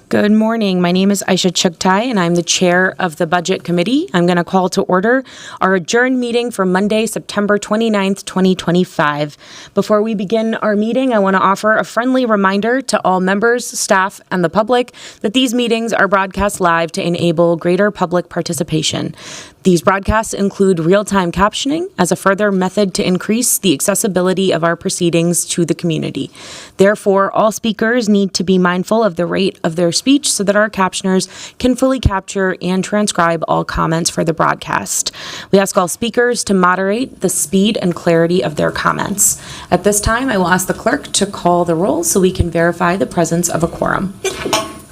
Good morning. My name is Aisha Chugtai, and I'm the chair of the Budget Committee. I'm going to call to order our adjourned meeting for Monday, September 29th, 2025. Before we begin our meeting, I want to offer a friendly reminder to all members, staff, and the public that these meetings are broadcast live to enable greater public participation. These broadcasts include real-time captioning as a further method to increase the accessibility of our proceedings to the community. Therefore, all speakers need to be mindful of the rate of their speech so that our captioners can fully capture and transcribe all comments for the broadcast. We ask all speakers to moderate the speed and clarity of their comments. At this time, I will ask the clerk to call the roll so we can verify the presence of a quorum.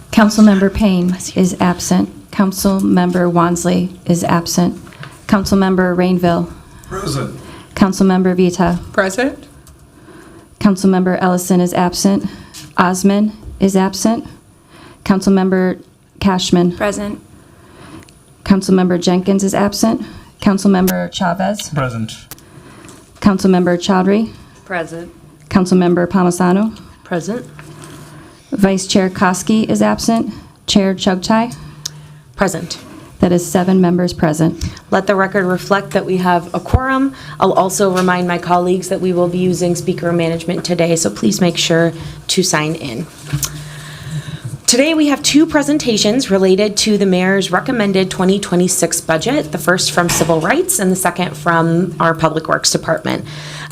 Councilmember Payne is absent. Councilmember Wansley is absent. Councilmember Rainville. Present. Councilmember Vita. Present. Councilmember Ellison is absent. Osman is absent. Councilmember Cashman. Present. Councilmember Jenkins is absent. Councilmember Chavez. Present. Councilmember Chaudhry. Present. Councilmember Palmisano. Present. Vice Chair Koski is absent. Chair Chugtai. Present. That is 7 members present. Let the record reflect that we have a quorum. I'll also remind my colleagues that we will be using speaker management today, so please make sure to sign in. Today we have 2 presentations related to the mayor's recommended 2026 budget, the first from Civil Rights and the second from our Public Works Department.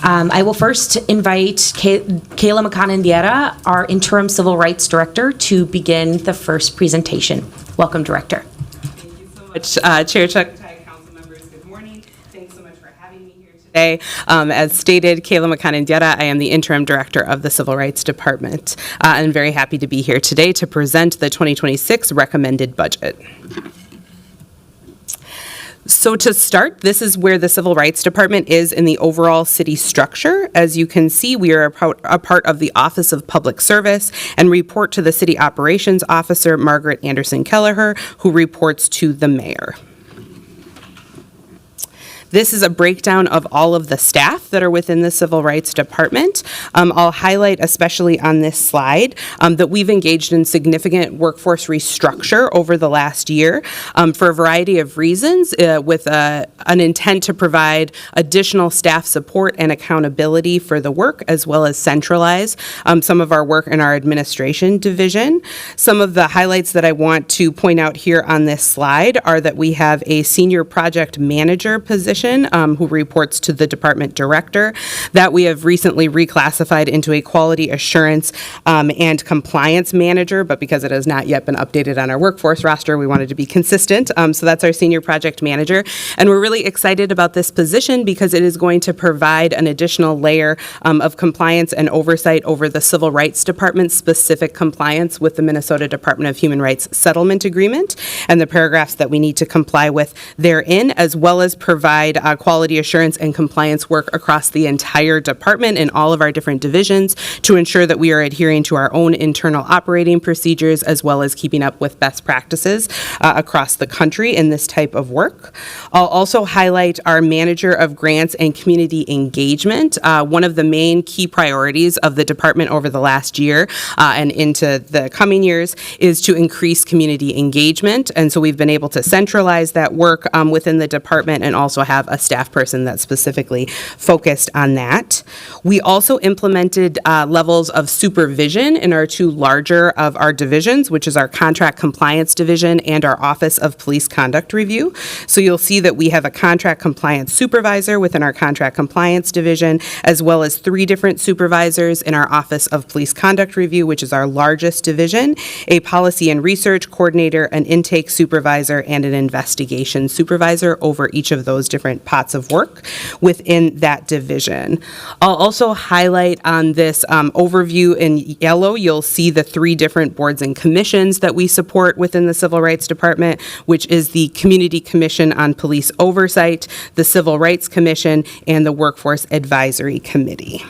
I will first invite Kayla McConnell-Diera, our interim Civil Rights Director, to begin the first presentation. Welcome, Director. Thank you so much, Chair Chugtai, council members. Good morning. Thanks so much for having me here today. As stated, Kayla McConnell-Diera, I am the interim director of the Civil Rights Department. I'm very happy to be here today to present the 2026 recommended budget. So to start, this is where the Civil Rights Department is in the overall city structure. As you can see, we are a part of the Office of Public Service and report to the City Operations Officer, Margaret Anderson Kelleher, who reports to the mayor. This is a breakdown of all of the staff that are within the Civil Rights Department. I'll highlight, especially on this slide, that we've engaged in significant workforce restructure over the last year for a variety of reasons, with an intent to provide additional staff support and accountability for the work, as well as centralize some of our work in our administration division. Some of the highlights that I want to point out here on this slide are that we have a senior project manager position who reports to the department director, that we have recently reclassified into a quality assurance and compliance manager, but because it has not yet been updated on our workforce roster, we wanted to be consistent. So that's our senior project manager. And we're really excited about this position because it is going to provide an additional layer of compliance and oversight over the Civil Rights Department's specific compliance with the Minnesota Department of Human Rights Settlement Agreement and the paragraphs that we need to comply with therein, as well as provide quality assurance and compliance work across the entire department in all of our different divisions to ensure that we are adhering to our own internal operating procedures, as well as keeping up with best practices across the country in this type of work. I'll also highlight our manager of grants and community engagement. One of the main key priorities of the department over the last year and into the coming years is to increase community engagement. And so we've been able to centralize that work within the department and also have a staff person that's specifically focused on that. We also implemented levels of supervision in our 2 larger of our divisions, which is our contract compliance division and our Office of Police Conduct Review. So you'll see that we have a contract compliance supervisor within our contract compliance division, as well as 3 different supervisors in our Office of Police Conduct Review, which is our largest division, a policy and research coordinator, an intake supervisor, and an investigation supervisor over each of those different pots of work within that division. I'll also highlight on this overview in yellow, you'll see the 3 different boards and commissions that we support within the Civil Rights Department, which is the Community Commission on Police Oversight, the Civil Rights Commission, and the Workforce Advisory Committee.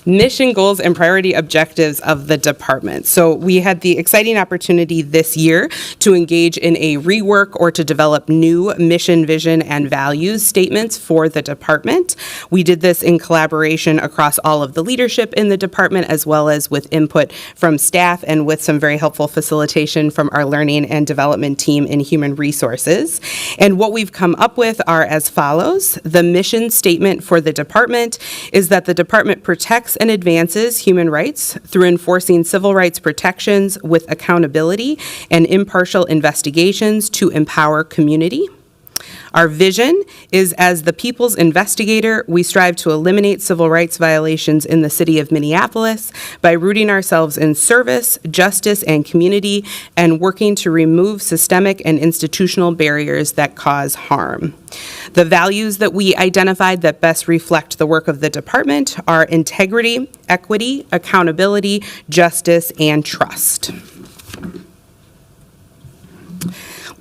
mission goals and priority objectives of the department. So we had the exciting opportunity this year to engage in a rework or to develop new mission, vision, and values statements for the department. We did this in collaboration across all of the leadership in the department, as well as with input from staff and with some very helpful facilitation from our learning and development team in human resources. And what we've come up with are as follows. The mission statement for the department is that the department protects and advances human rights through enforcing civil rights protections with accountability and impartial investigations to empower community. Our vision is, as the people's investigator, we strive to eliminate civil rights violations in the city of Minneapolis by rooting ourselves in service, justice, and community, and working to remove systemic and institutional barriers that cause harm. The values that we identified that best reflect the work of the department are integrity, equity, accountability, justice, and trust.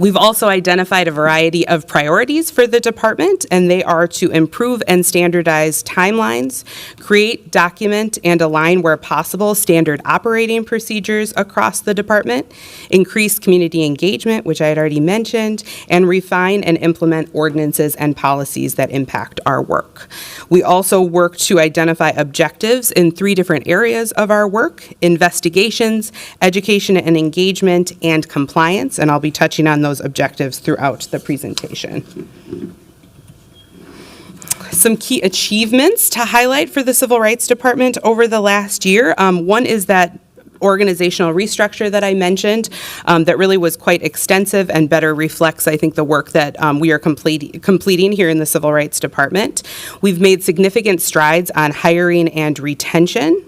We've also identified a variety of priorities for the department, and they are to improve and standardize timelines, create, document, and align where possible standard operating procedures across the department, increase community engagement, which I had already mentioned, and refine and implement ordinances and policies that impact our work. We also work to identify objectives in 3 different areas of our work: investigations, education and engagement, and compliance, and I'll be touching on those objectives throughout the presentation. Some key achievements to highlight for the Civil Rights Department over the last year. One is that organizational restructure that I mentioned that really was quite extensive and better reflects, I think, the work that we are completing here in the Civil Rights Department. We've made significant strides on hiring and retention.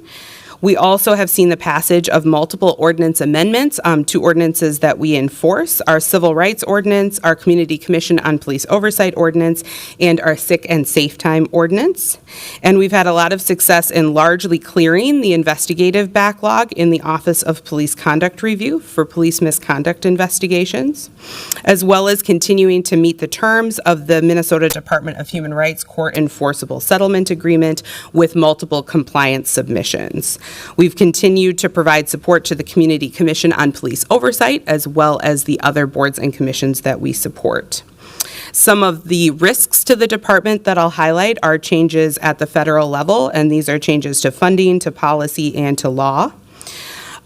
We also have seen the passage of multiple ordinance amendments to ordinances that we enforce: our Civil Rights Ordinance, our Community Commission on Police Oversight Ordinance, and our Sick and Safe Time Ordinance. And we've had a lot of success in largely clearing the investigative backlog in the Office of Police Conduct Review for police misconduct investigations, as well as continuing to meet the terms of the Minnesota Department of Human Rights Court Enforceable Settlement Agreement with multiple compliance submissions. We've continued to provide support to the Community Commission on Police Oversight, as well as the other boards and commissions that we support. Some of the risks to the department that I'll highlight are changes at the federal level, and these are changes to funding, to policy, and to law.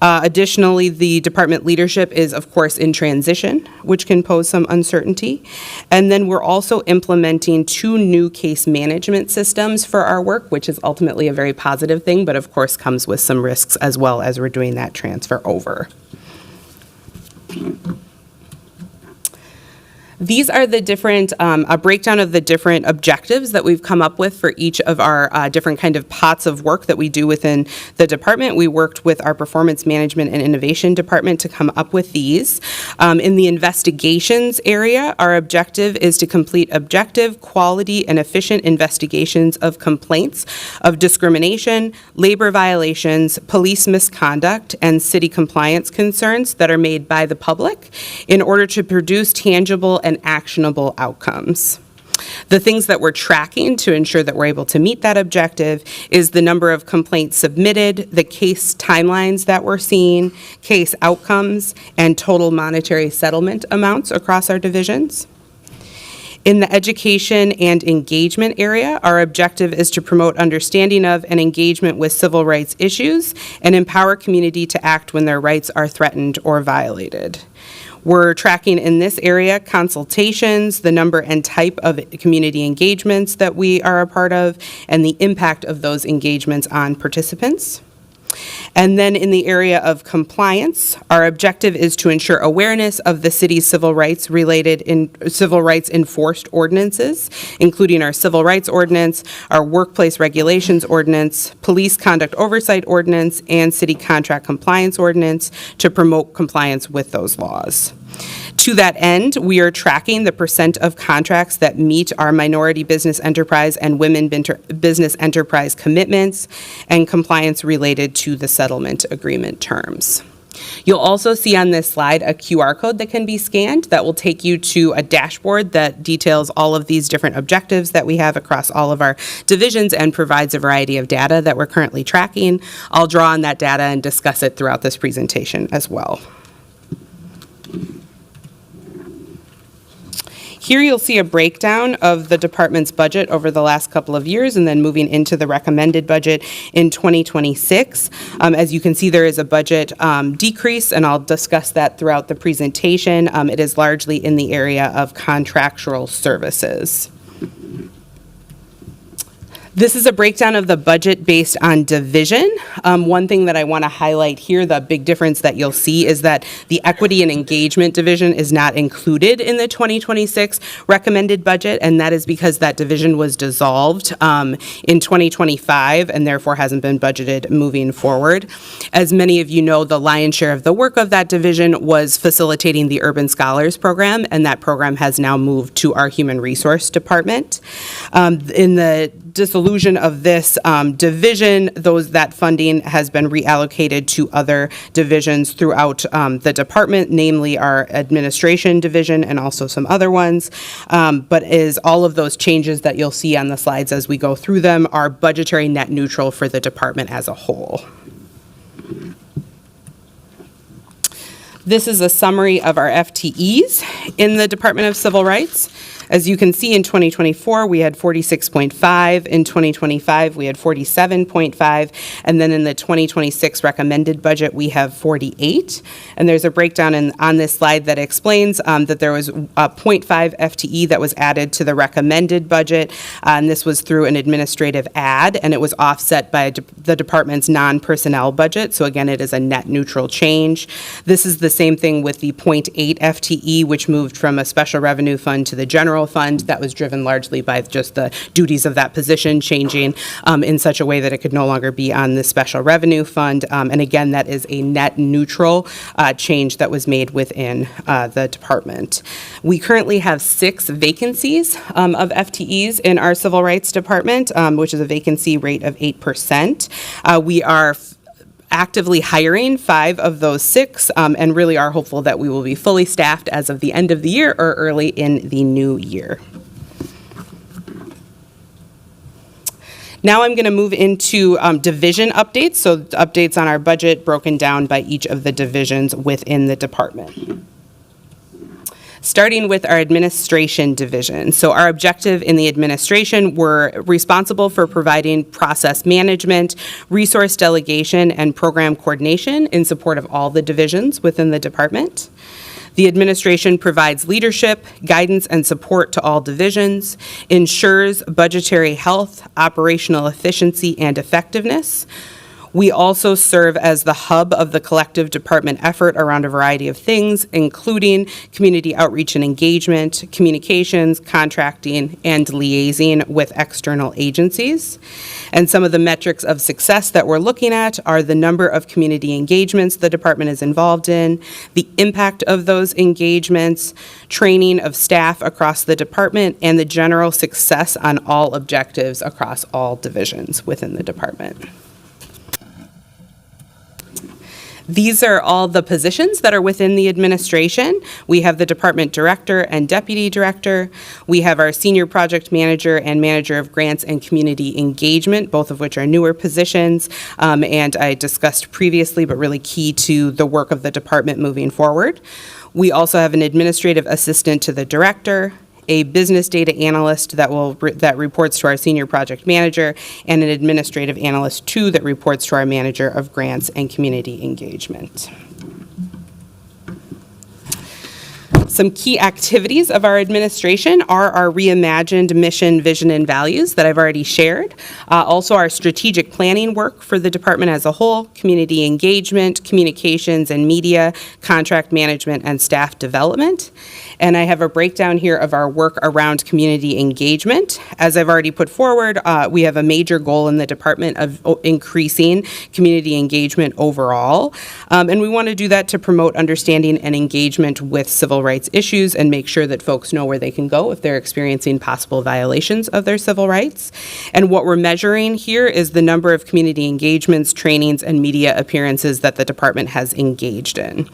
Additionally, the department leadership is, of course, in transition, which can pose some uncertainty. And then we're also implementing 2 new case management systems for our work, which is ultimately a very positive thing, but of course comes with some risks as well as we're doing that transfer over. These are the different, a breakdown of the different objectives that we've come up with for each of our different kind of pots of work that we do within the department. We worked with our Performance Management and Innovation Department to come up with these. In the investigations area, our objective is to complete objective, quality, and efficient investigations of complaints of discrimination, labor violations, police misconduct, and city compliance concerns that are made by the public in order to produce tangible and actionable outcomes. The things that we're tracking to ensure that we're able to meet that objective is the number of complaints submitted, the case timelines that we're seeing, case outcomes, and total monetary settlement amounts across our divisions. In the education and engagement area, our objective is to promote understanding of and engagement with civil rights issues and empower community to act when their rights are threatened or violated. We're tracking in this area consultations, the number and type of community engagements that we are a part of, and the impact of those engagements on participants. And then in the area of compliance, our objective is to ensure awareness of the city's civil rights enforced ordinances, including our Civil Rights Ordinance, our Workplace Regulations Ordinance, Police Conduct Oversight Ordinance, and City Contract Compliance Ordinance to promote compliance with those laws. To that end, we are tracking the percent of contracts that meet our minority business enterprise and women business enterprise commitments and compliance related to the settlement agreement terms. You'll also see on this slide a QR code that can be scanned that will take you to a dashboard that details all of these different objectives that we have across all of our divisions and provides a variety of data that we're currently tracking. I'll draw on that data and discuss it throughout this presentation as well. Here you'll see a breakdown of the department's budget over the last couple of years and then moving into the recommended budget in 2026. As you can see, there is a budget decrease, and I'll discuss that throughout the presentation. It is largely in the area of contractual services. This is a breakdown of the budget based on division. One thing that I want to highlight here, the big difference that you'll see is that the equity and engagement division is not included in the 2026 recommended budget, and that is because that division was dissolved in 2025 and therefore hasn't been budgeted moving forward. As many of you know, the lion's share of the work of that division was facilitating the Urban Scholars Program, and that program has now moved to our Human Resource Department. In the dissolution of this division, that funding has been reallocated to other divisions throughout the department, namely our administration division and also some other ones. But all of those changes that you'll see on the slides as we go through them are budgetary net neutral for the department as a whole. This is a summary of our FTEs in the Department of Civil Rights. As you can see, in 2024, we had 46.5. In 2025, we had 47.5. And then in the 2026 recommended budget, we have 48. And there's a breakdown on this slide that explains that there was a 0.5 FTE that was added to the recommended budget. And this was through an administrative add, and it was offset by the department's non-personnel budget. So again, it is a net neutral change. This is the same thing with the 0.8 FTE, which moved from a special revenue fund to the general fund. That was driven largely by just the duties of that position changing in such a way that it could no longer be on the special revenue fund. And again, that is a net neutral change that was made within the department. We currently have 6 vacancies of FTEs in our Civil Rights Department, which is a vacancy rate of 8%. We are actively hiring 5 of those 6 and really are hopeful that we will be fully staffed as of the end of the year or early in the new year. Now I'm going to move into division updates, so updates on our budget broken down by each of the divisions within the department. Starting with our administration division. So our objective in the administration, we're responsible for providing process management, resource delegation, and program coordination in support of all the divisions within the department. The administration provides leadership, guidance, and support to all divisions, ensures budgetary health, operational efficiency, and effectiveness. We also serve as the hub of the collective department effort around a variety of things, including community outreach and engagement, communications, contracting, and liaising with external agencies. And some of the metrics of success that we're looking at are the number of community engagements the department is involved in, the impact of those engagements, training of staff across the department, and the general success on all objectives across all divisions within the department. These are all the positions that are within the administration. We have the department director and deputy director. We have our senior project manager and manager of grants and community engagement, both of which are newer positions, and I discussed previously, but really key to the work of the department moving forward. We also have an administrative assistant to the director, a business data analyst that reports to our senior project manager, and an administrative analyst too that reports to our manager of grants and community engagement. Some key activities of our administration are our reimagined mission, vision, and values that I've already shared. Also our strategic planning work for the department as a whole, community engagement, communications and media, contract management, and staff development. And I have a breakdown here of our work around community engagement. As I've already put forward, we have a major goal in the department of increasing community engagement overall. And we want to do that to promote understanding and engagement with civil rights rights issues and make sure that folks know where they can go if they're experiencing possible violations of their civil rights. And what we're measuring here is the number of community engagements, trainings, and media appearances that the department has engaged in.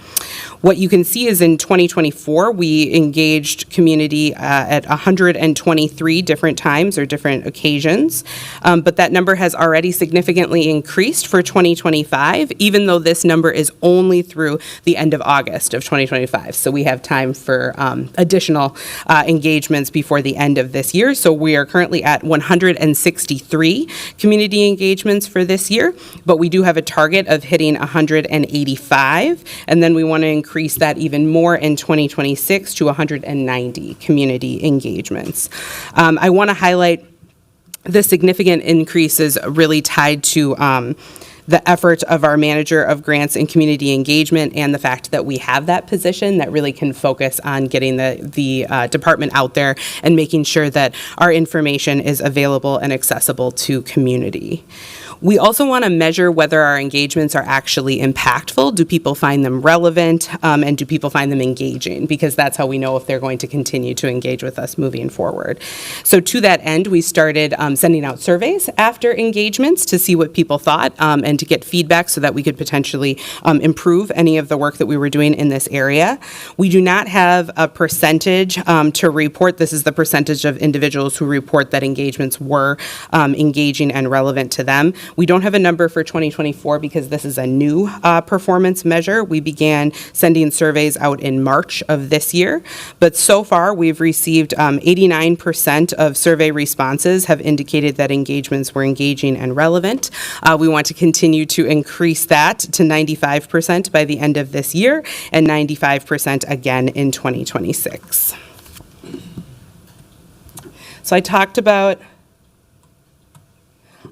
What you can see is in 2024, we engaged community at 123 different times or different occasions, but that number has already significantly increased for 2025, even though this number is only through the end of August of 2025. So we have time for additional engagements before the end of this year. So we are currently at 163 community engagements for this year, but we do have a target of hitting 185, and then we want to increase that even more in 2026 to 190 community engagements. I want to highlight the significant increases really tied to the effort of our manager of grants and community engagement and the fact that we have that position that really can focus on getting the department out there and making sure that our information is available and accessible to community. We also want to measure whether our engagements are actually impactful. Do people find them relevant, and do people find them engaging? Because that's how we know if they're going to continue to engage with us moving forward. So to that end, we started sending out surveys after engagements to see what people thought and to get feedback so that we could potentially improve any of the work that we were doing in this area. We do not have a percentage to report. This is the percentage of individuals who report that engagements were engaging and relevant to them. We don't have a number for 2024 because this is a new performance measure. We began sending surveys out in March of this year, but so far we've received 89% of survey responses have indicated that engagements were engaging and relevant. We want to continue to increase that to 95% by the end of this year and 95% again in 2026. So I talked about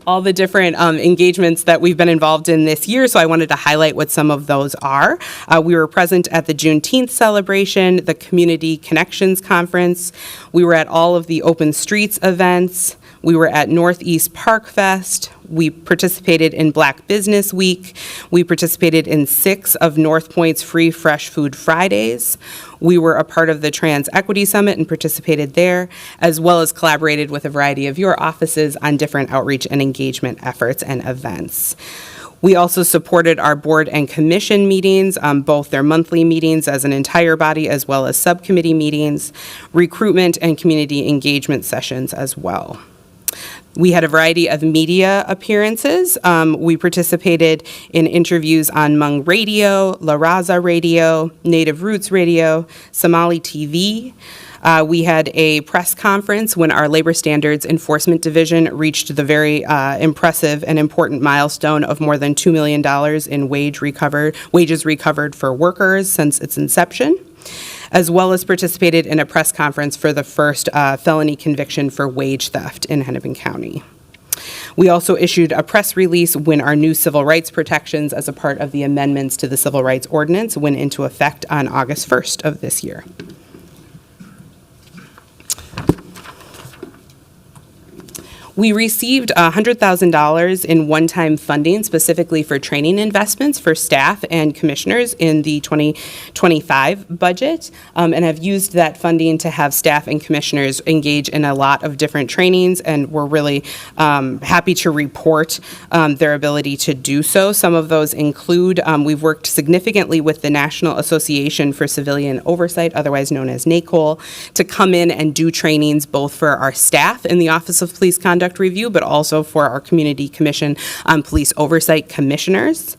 all the different engagements that we've been involved in this year, so I wanted to highlight what some of those are. We were present at the Juneteenth celebration, the Community Connections Conference. We were at all of the Open Streets events. We were at Northeast Park Fest. We participated in Black Business Week. We participated in 6 of North Point's free Fresh Food Fridays. We were a part of the Trans Equity Summit and participated there, as well as collaborated with a variety of your offices on different outreach and engagement efforts and events. We also supported our board and commission meetings, both their monthly meetings as an entire body as well as subcommittee meetings, recruitment and community engagement sessions as well. We had a variety of media appearances. We participated in interviews on Hmong Radio, La Raza Radio, Native Roots Radio, Somali TV. We had a press conference when our Labor Standards Enforcement Division reached the very impressive and important milestone of more than $2 million in wages recovered for workers since its inception, as well as participated in a press conference for the first felony conviction for wage theft in Hennepin County. We also issued a press release when our new civil rights protections as a part of the amendments to the Civil Rights Ordinance went into effect on August 1st of this year. We received $100,000 in one-time funding specifically for training investments for staff and commissioners in the 2025 budget, and have used that funding to have staff and commissioners engage in a lot of different trainings, and we're really happy to report their ability to do so. Some of those include, we've worked significantly with the National Association for Civilian Oversight, otherwise known as NACOL, to come in and do trainings both for our staff in the Office of Police Conduct Review, but also for our Community Commission on Police Oversight commissioners.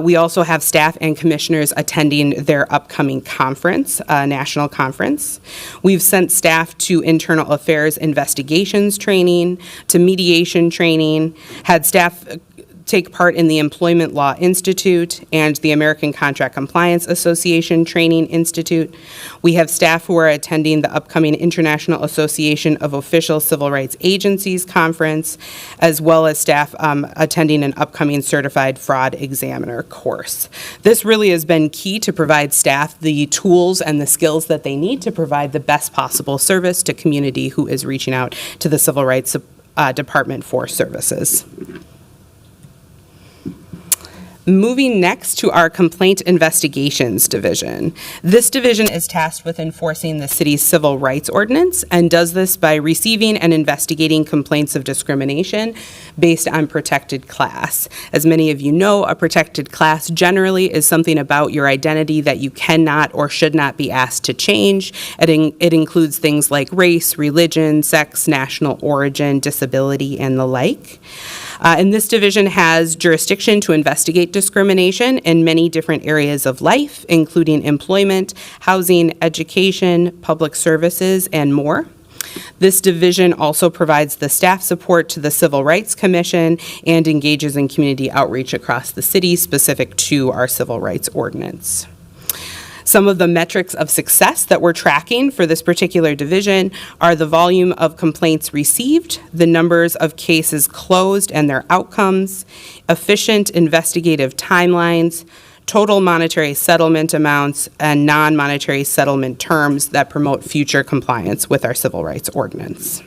We also have staff and commissioners attending their upcoming conference, national conference. We've sent staff to internal affairs investigations training, to mediation training, had staff take part in the Employment Law Institute and the American Contract Compliance Association Training Institute. We have staff who are attending the upcoming International Association of Official Civil Rights Agencies Conference, as well as staff attending an upcoming Certified Fraud Examiner course. This really has been key to provide staff the tools and the skills that they need to provide the best possible service to community who is reaching out to the Civil Rights Department for services. Moving next to our Complaint Investigations Division. This division is tasked with enforcing the city's civil rights ordinance and does this by receiving and investigating complaints of discrimination based on protected class. As many of you know, a protected class generally is something about your identity that you cannot or should not be asked to change. It includes things like race, religion, sex, national origin, disability, and the like. And this division has jurisdiction to investigate discrimination in many different areas of life, including employment, housing, education, public services, and more. This division also provides the staff support to the Civil Rights Commission and engages in community outreach across the city specific to our civil rights ordinance. Some of the metrics of success that we're tracking for this particular division are the volume of complaints received, the numbers of cases closed and their outcomes, efficient investigative timelines, total monetary settlement amounts, and non-monetary settlement terms that promote future compliance with our civil rights ordinance.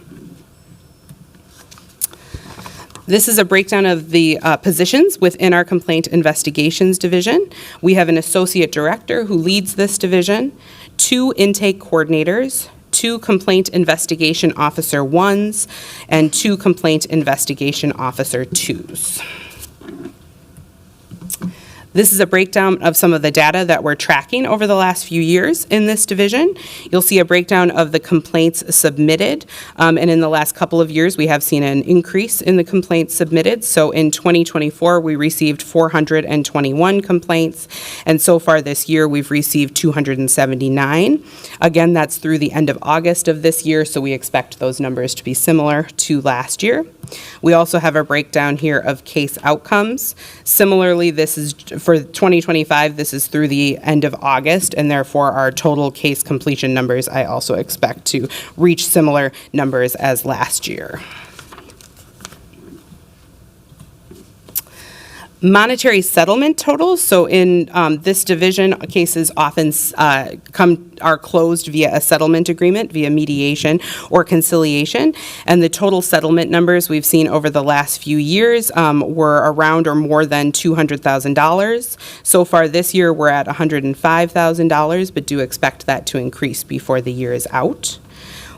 This is a breakdown of the positions within our Complaint Investigations Division. We have an associate director who leads this division, 2 intake coordinators, 2 complaint investigation officer 1s, and 2 complaint investigation officer 2s. This is a breakdown of some of the data that we're tracking over the last few years in this division. You'll see a breakdown of the complaints submitted, and in the last couple of years, we have seen an increase in the complaints submitted. So in 2024, we received 421 complaints, and so far this year, we've received 279. Again, that's through the end of August of this year, so we expect those numbers to be similar to last year. We also have a breakdown here of case outcomes. Similarly, this is for 2025, this is through the end of August, and therefore our total case completion numbers I also expect to reach similar numbers as last year. Monetary settlement totals. So in this division, cases often are closed via a settlement agreement, via mediation or conciliation. And the total settlement numbers we've seen over the last few years were around or more than $200,000. So far this year, we're at $105,000, but do expect that to increase before the year is out.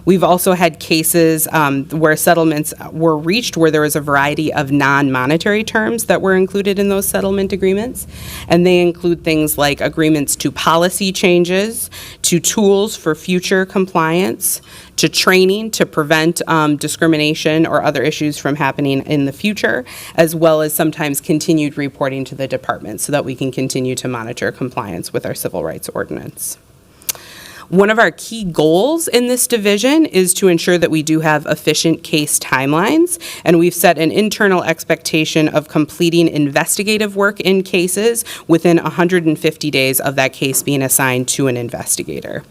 We've also had cases where settlements were reached where there was a variety of non-monetary terms that were included in those settlement agreements. And they include things like agreements to policy changes, to tools for future compliance, to training to prevent discrimination or other issues from happening in the future, as well as sometimes continued reporting to the department so that we can continue to monitor compliance with our civil rights ordinance. One of our key goals in this division is to ensure that we do have efficient case timelines, and we've set an internal expectation of completing investigative work in cases within 150 days of that case being assigned to an investigator.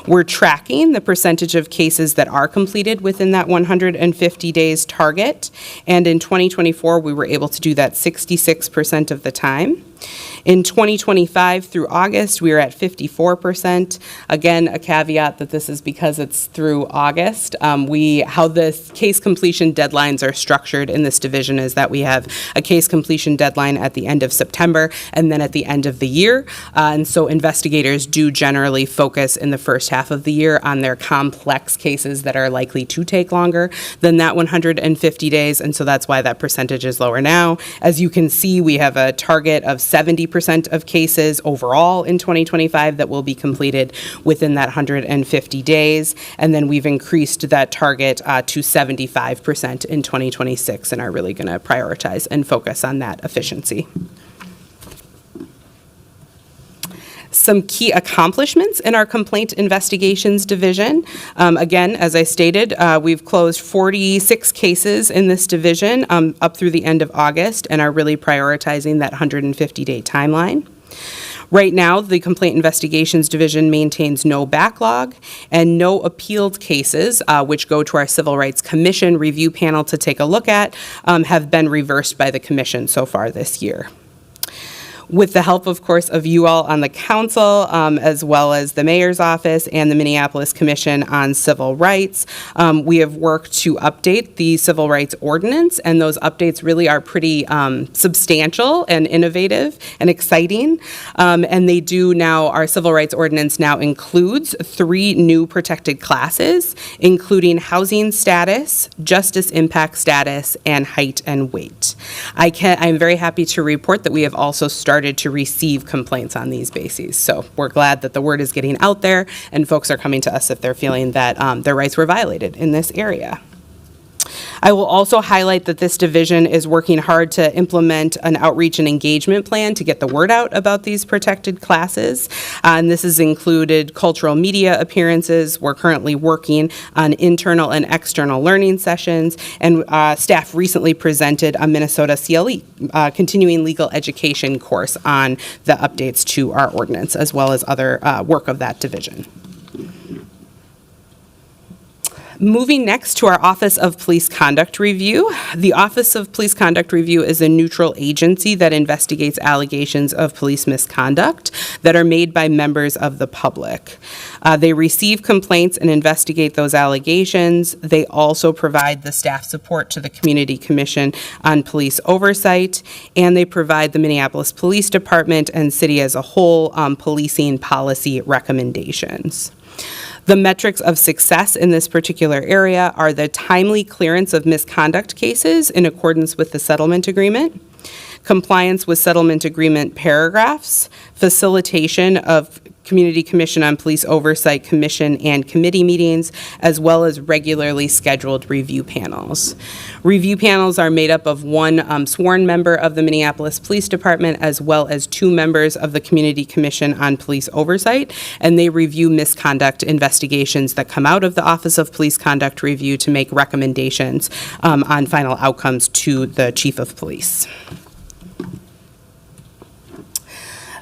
We're tracking the percentage of cases that are completed within that 150 days target, and in 2024, we were able to do that 66% of the time. In 2025 through August, we are at 54%. Again, a caveat that this is because it's through August. How the case completion deadlines are structured in this division is that we have a case completion deadline at the end of September and then at the end of the year. And so investigators do generally focus in the first half of the year on their complex cases that are likely to take longer than that 150 days. And so that's why that percentage is lower now. As you can see, we have a target of 70% of cases overall in 2025 that will be completed within that 150 days. And then we've increased that target to 75% in 2026 and are really going to prioritize and focus on that efficiency. Some key accomplishments in our Complaint Investigations Division. Again, as I stated, we've closed 46 cases in this division up through the end of August and are really prioritizing that 150-day timeline. Right now, the Complaint Investigations Division maintains no backlog and no appealed cases, which go to our Civil Rights Commission review panel to take a look at, have been reversed by the Commission so far this year. With the help, of course, of you all on the council, as well as the mayor's office and the Minneapolis Commission on Civil Rights, we have worked to update the civil rights ordinance, and those updates really are pretty substantial and innovative and exciting. And they do now, our civil rights ordinance now includes 3 new protected classes, including housing status, justice impact status, and height and weight. I'm very happy to report that we have also started to receive complaints on these bases. So we're glad that the word is getting out there and folks are coming to us if they're feeling that their rights were violated in this area. I will also highlight that this division is working hard to implement an outreach and engagement plan to get the word out about these protected classes. And this has included cultural media appearances. We're currently working on internal and external learning sessions. And staff recently presented a Minnesota CLE, continuing legal education course on the updates to our ordinance, as well as other work of that division. Moving next to our Office of Police Conduct Review. The Office of Police Conduct Review is a neutral agency that investigates allegations of police misconduct that are made by members of the public. They receive complaints and investigate those allegations. They also provide the staff support to the Community Commission on Police Oversight, and they provide the Minneapolis Police Department and city as a whole policing policy recommendations. The metrics of success in this particular area are the timely clearance of misconduct cases in accordance with the settlement agreement, compliance with settlement agreement paragraphs, facilitation of Community Commission on Police Oversight Commission and committee meetings, as well as regularly scheduled review panels. Review panels are made up of 1 sworn member of the Minneapolis Police Department, as well as 2 members of the Community Commission on Police Oversight, and they review misconduct investigations that come out of the Office of Police Conduct Review to make recommendations on final outcomes to the Chief of Police.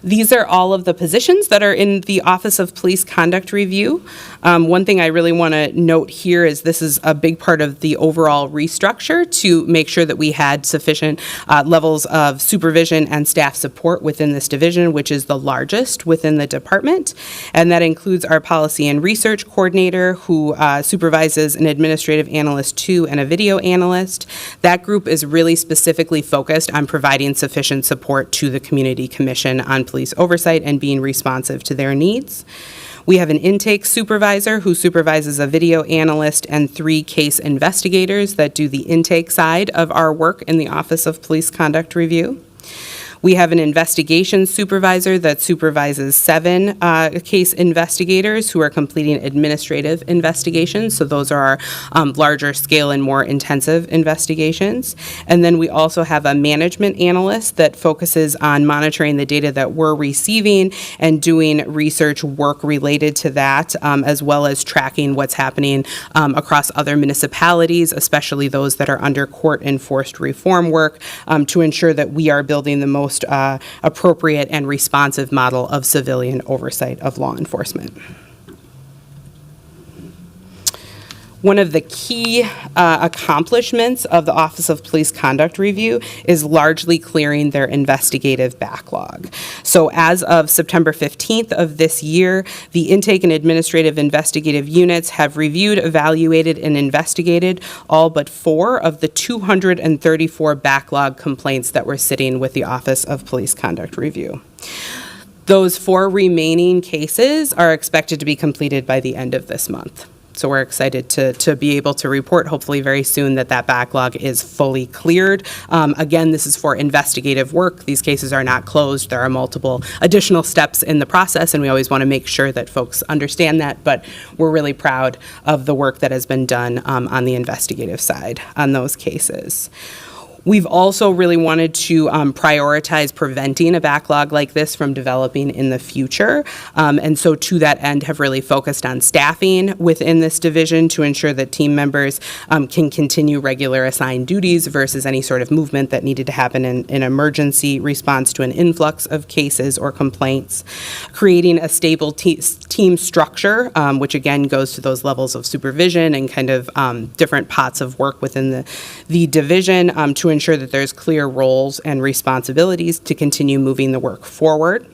These are all of the positions that are in the Office of Police Conduct Review. One thing I really want to note here is this is a big part of the overall restructure to make sure that we had sufficient levels of supervision and staff support within this division, which is the largest within the department. And that includes our policy and research coordinator, who supervises an administrative analyst 2 and a video analyst. That group is really specifically focused on providing sufficient support to the Community Commission on Police Oversight and being responsive to their needs. We have an intake supervisor who supervises a video analyst and 3 case investigators that do the intake side of our work in the Office of Police Conduct Review. We have an investigation supervisor that supervises 7 case investigators who are completing administrative investigations. So those are our larger scale and more intensive investigations. And then we also have a management analyst that focuses on monitoring the data that we're receiving and doing research work related to that, as well as tracking what's happening across other municipalities, especially those that are under court-enforced reform work, to ensure that we are building the most appropriate and responsive model of civilian oversight of law enforcement. One of the key accomplishments of the Office of Police Conduct Review is largely clearing their investigative backlog. So as of September 15th of this year, the intake and administrative investigative units have reviewed, evaluated, and investigated all but 4 of the 234 backlog complaints that were sitting with the Office of Police Conduct Review. Those 4 remaining cases are expected to be completed by the end of this month. So we're excited to be able to report, hopefully very soon, that backlog is fully cleared. Again, this is for investigative work. These cases are not closed. There are multiple additional steps in the process, and we always want to make sure that folks understand that. But we're really proud of the work that has been done on the investigative side on those cases. We've also really wanted to prioritize preventing a backlog like this from developing in the future. And so to that end, have really focused on staffing within this division to ensure that team members can continue regular assigned duties versus any sort of movement that needed to happen in emergency response to an influx of cases or complaints. Creating a stable team structure, which again goes to those levels of supervision and kind of different pots of work within the division to ensure that there's clear roles and responsibilities to continue moving the work forward,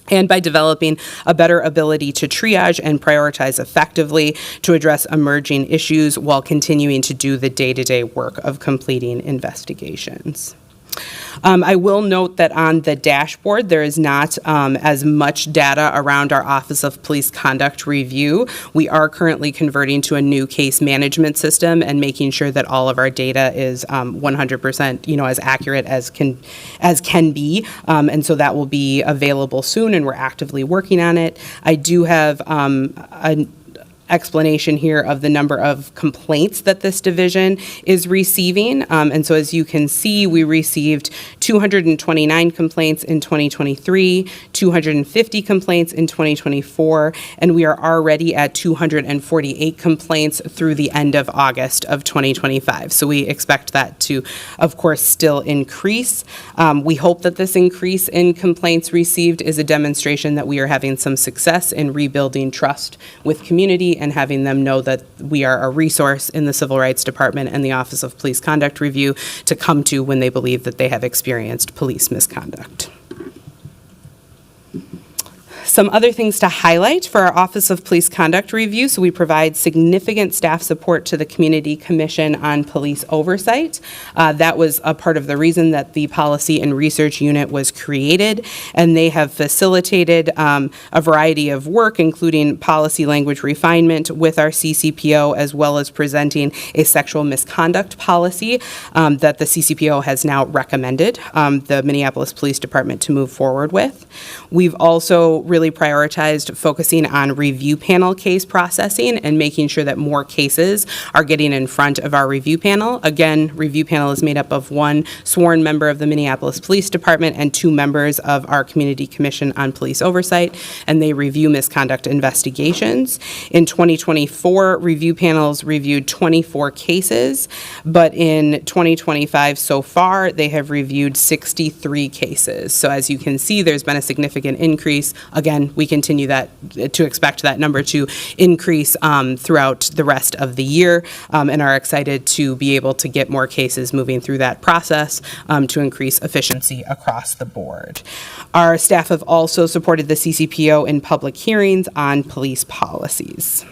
and by developing a better ability to triage and prioritize effectively to address emerging issues while continuing to do the day-to-day work of completing investigations. I will note that on the dashboard, there is not as much data around our Office of Police Conduct Review. We are currently converting to a new case management system and making sure that all of our data is 100%, as accurate as can be. And so that will be available soon, and we're actively working on it. I do have an explanation here of the number of complaints that this division is receiving. And so as you can see, we received 229 complaints in 2023, 250 complaints in 2024, and we are already at 248 complaints through the end of August of 2025. So we expect that to, of course, still increase. We hope that this increase in complaints received is a demonstration that we are having some success in rebuilding trust with community and having them know that we are a resource in the Civil Rights Department and the Office of Police Conduct Review to come to when they believe that they have experienced police misconduct. Some other things to highlight for our Office of Police Conduct Review. So we provide significant staff support to the Community Commission on Police Oversight. That was a part of the reason that the Policy and Research Unit was created, and they have facilitated a variety of work, including policy language refinement with our CCPO, as well as presenting a sexual misconduct policy that the CCPO has now recommended the Minneapolis Police Department to move forward with. We've also really prioritized focusing on review panel case processing and making sure that more cases are getting in front of our review panel. Again, review panel is made up of one sworn member of the Minneapolis Police Department and 2 members of our Community Commission on Police Oversight, and they review misconduct investigations. In 2024, review panels reviewed 24 cases, but in 2025 so far, they have reviewed 63 cases. So as you can see, there's been a significant increase. Again, we continue to expect that number to increase throughout the rest of the year, and are excited to be able to get more cases moving through that process to increase efficiency across the board. Our staff have also supported the CCPO in public hearings on police policies.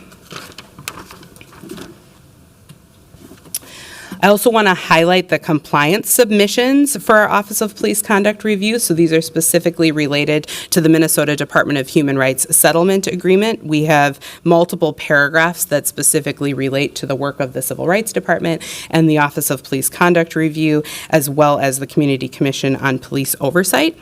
I also want to highlight the compliance submissions for our Office of Police Conduct Review. So these are specifically related to the Minnesota Department of Human Rights Settlement Agreement. We have multiple paragraphs that specifically relate to the work of the Civil Rights Department and the Office of Police Conduct Review, as well as the Community Commission on Police Oversight.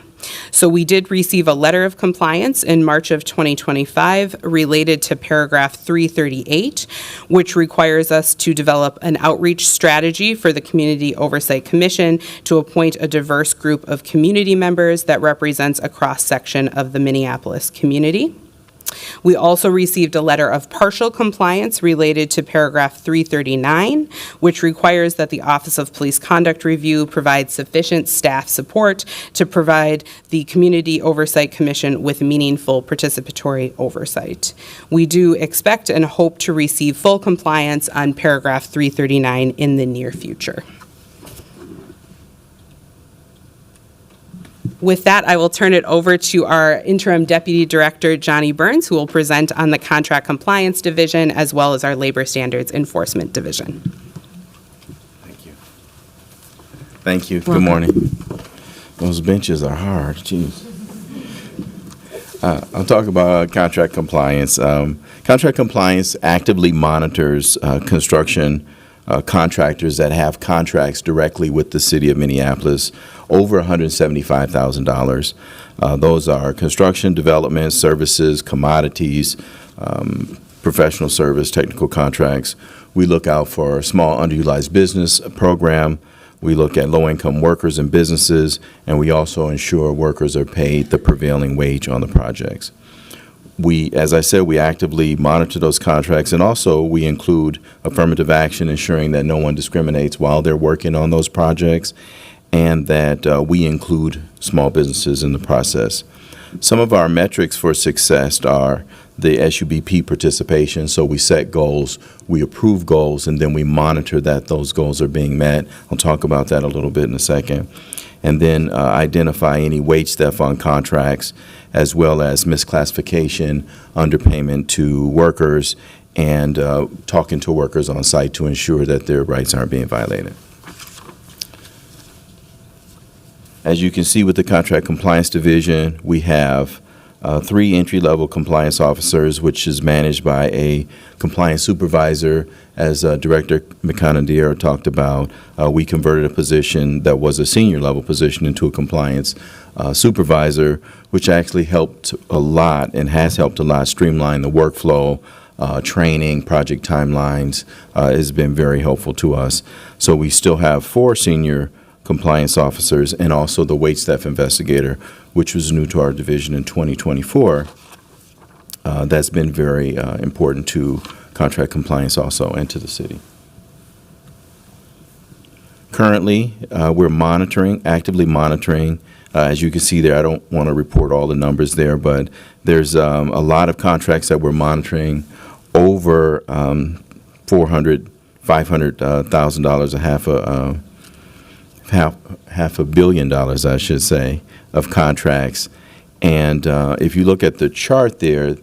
So we did receive a letter of compliance in March of 2025 related to paragraph 338, which requires us to develop an outreach strategy for the Community Oversight Commission to appoint a diverse group of community members that represents a cross-section of the Minneapolis community. We also received a letter of partial compliance related to paragraph 339, which requires that the Office of Police Conduct Review provide sufficient staff support to provide the Community Oversight Commission with meaningful participatory oversight. We do expect and hope to receive full compliance on paragraph 339 in the near future. With that, I will turn it over to our Interim Deputy Director, Johnny Burns, who will present on the Contract Compliance Division as well as our Labor Standards Enforcement Division. Thank you. Thank you. Welcome. Good morning. Those benches are hard. Jeez. I'll talk about contract compliance. Contract compliance actively monitors construction contractors that have contracts directly with the city of Minneapolis over $175,000. Those are construction, development, services, commodities, professional service, technical contracts. We look out for a small underutilized business program. We look at low-income workers and businesses, and we also ensure workers are paid the prevailing wage on the projects. As I said, we actively monitor those contracts, and also we include affirmative action, ensuring that no one discriminates while they're working on those projects, and that we include small businesses in the process. Some of our metrics for success are the SUBP participation. So we set goals, we approve goals, and then we monitor that those goals are being met. I'll talk about that a little bit in a second. And then identify any wage theft on contracts, as well as misclassification, underpayment to workers, and talking to workers on site to ensure that their rights aren't being violated. As you can see with the Contract Compliance Division, we have 3 entry-level compliance officers, which is managed by a compliance supervisor. As Director McConaughey talked about, we converted a position that was a senior-level position into a compliance supervisor, which actually helped a lot and has helped a lot streamline the workflow, training, project timelines. Has been very helpful to us. So we still have 4 senior compliance officers and also the wage theft investigator, which was new to our division in 2024. That's been very important to contract compliance also and to the city. Currently, we're actively monitoring. As you can see there, I don't want to report all the numbers there, but there's a lot of contracts that we're monitoring, over $400,000, $500,000, half a billion dollars, I should say, of contracts. And if you look at the chart there,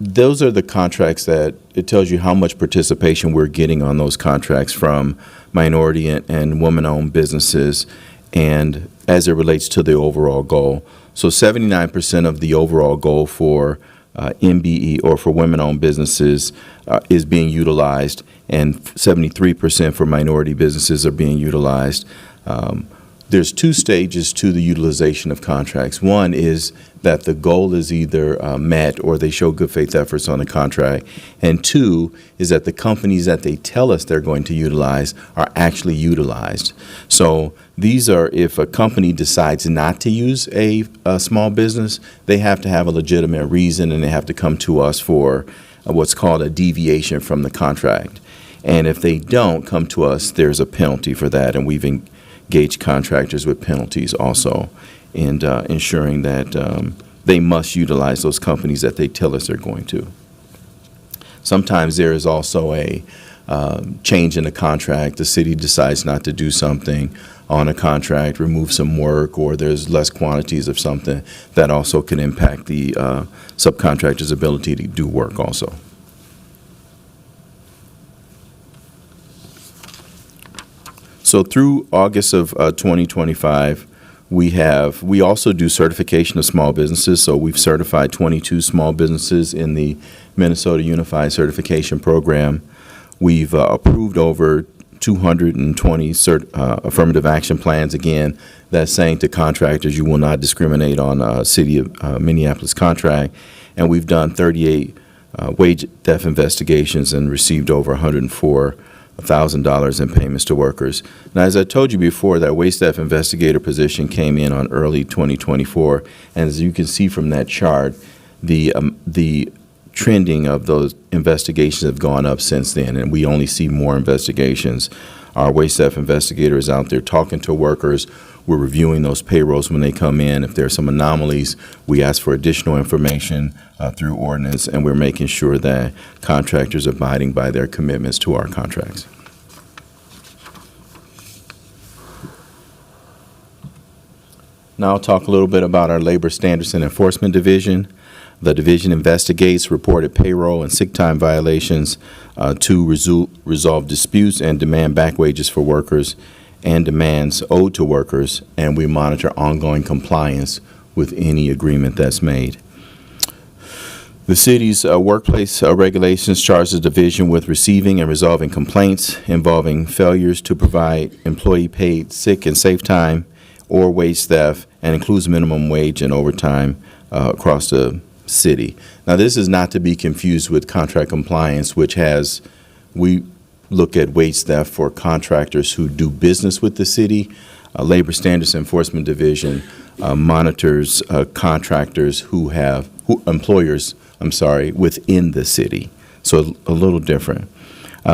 those are the contracts that it tells you how much participation we're getting on those contracts from minority and woman-owned businesses, and as it relates to the overall goal. So 79% of the overall goal for MBE, or for women-owned businesses, is being utilized, and 73% for minority businesses are being utilized. There's 2 stages to the utilization of contracts. One is that the goal is either met or they show good faith efforts on the contract. And 2 is that the companies that they tell us they're going to utilize are actually utilized. So these are, if a company decides not to use a small business, they have to have a legitimate reason, and they have to come to us for what's called a deviation from the contract. And if they don't come to us, there's a penalty for that, and we've engaged contractors with penalties also, and ensuring that they must utilize those companies that they tell us they're going to. Sometimes there is also a change in the contract. The city decides not to do something on a contract, remove some work, or there's less quantities of something that also can impact the subcontractor's ability to do work also. So through August of 2025, we also do certification of small businesses. So we've certified 22 small businesses in the Minnesota Unified Certification Program. We've approved over 220 affirmative action plans. Again, that's saying to contractors, you will not discriminate on a City of Minneapolis contract. And we've done 38 wage theft investigations and received over $104,000 in payments to workers. Now, as I told you before, that wage theft investigator position came in on early 2024, and as you can see from that chart, the trending of those investigations have gone up since then, and we only see more investigations. Our wage theft investigator is out there talking to workers. We're reviewing those payrolls when they come in. If there are some anomalies, we ask for additional information through ordinance, and we're making sure that contractors are abiding by their commitments to our contracts. Now I'll talk a little bit about our Labor Standards and Enforcement Division. The division investigates reported payroll and sick time violations to resolve disputes and demand back wages for workers and demands owed to workers, and we monitor ongoing compliance with any agreement that's made. The city's workplace regulations charge the division with receiving and resolving complaints involving failures to provide employee-paid sick and safe time or wage theft, and includes minimum wage and overtime across the city. Now, this is not to be confused with contract compliance, which we look at wage theft for contractors who do business with the city. Labor Standards Enforcement Division monitors contractors employers within the city. So a little different.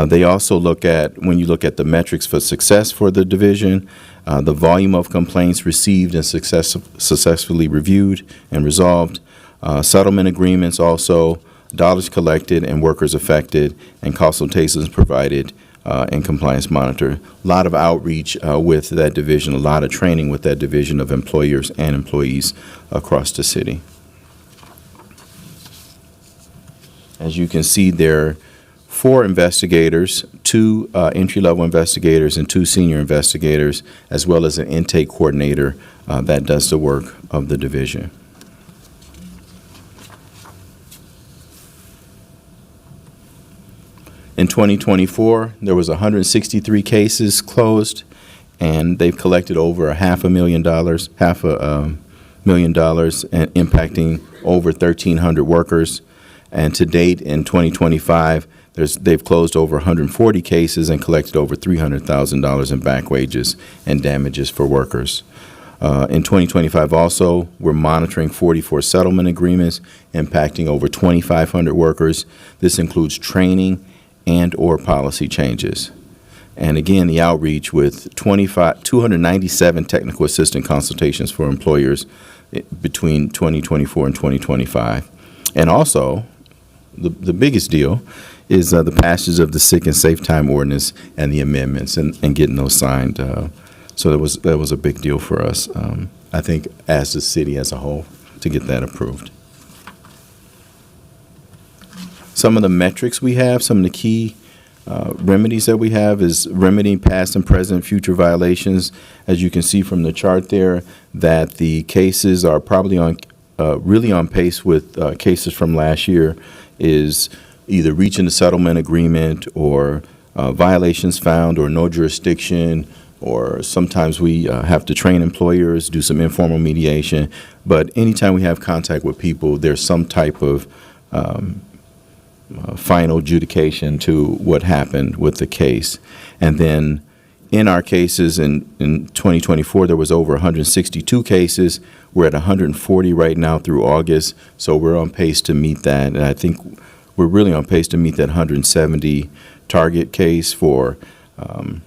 They also look at, when you look at the metrics for success for the division, the volume of complaints received and successfully reviewed and resolved, settlement agreements also, dollars collected and workers affected, and consultations provided and compliance monitor. A lot of outreach with that division, a lot of training with that division of employers and employees across the city. As you can see, there are 4 investigators, 2 entry-level investigators and 2 senior investigators, as well as an intake coordinator that does the work of the division. In 2024, there was 163 cases closed, and they've collected over $500,000, and impacting over 1,300 workers. And to date, in 2025, they've closed over 140 cases and collected over $300,000 in back wages and damages for workers. In 2025 also, we're monitoring 44 settlement agreements impacting over 2,500 workers. This includes training and or policy changes. And again, the outreach with 297 technical assistant consultations for employers between 2024 and 2025. And also, the biggest deal is the passage of the sick and safe time ordinance and the amendments and getting those signed. So that was a big deal for us, I think, as the city as a whole, to get that approved. Some of the metrics we have, some of the key remedies that we have is remedying past and present future violations. As you can see from the chart there, that the cases are probably really on pace with cases from last year, is either reaching the settlement agreement or violations found or no jurisdiction, or sometimes we have to train employers, do some informal mediation. But anytime we have contact with people, there's some type of final adjudication to what happened with the case. And then in our cases in 2024, there was over 162 cases. We're at 140 right now through August, so we're on pace to meet that. And I think we're really on pace to meet that 170 target case for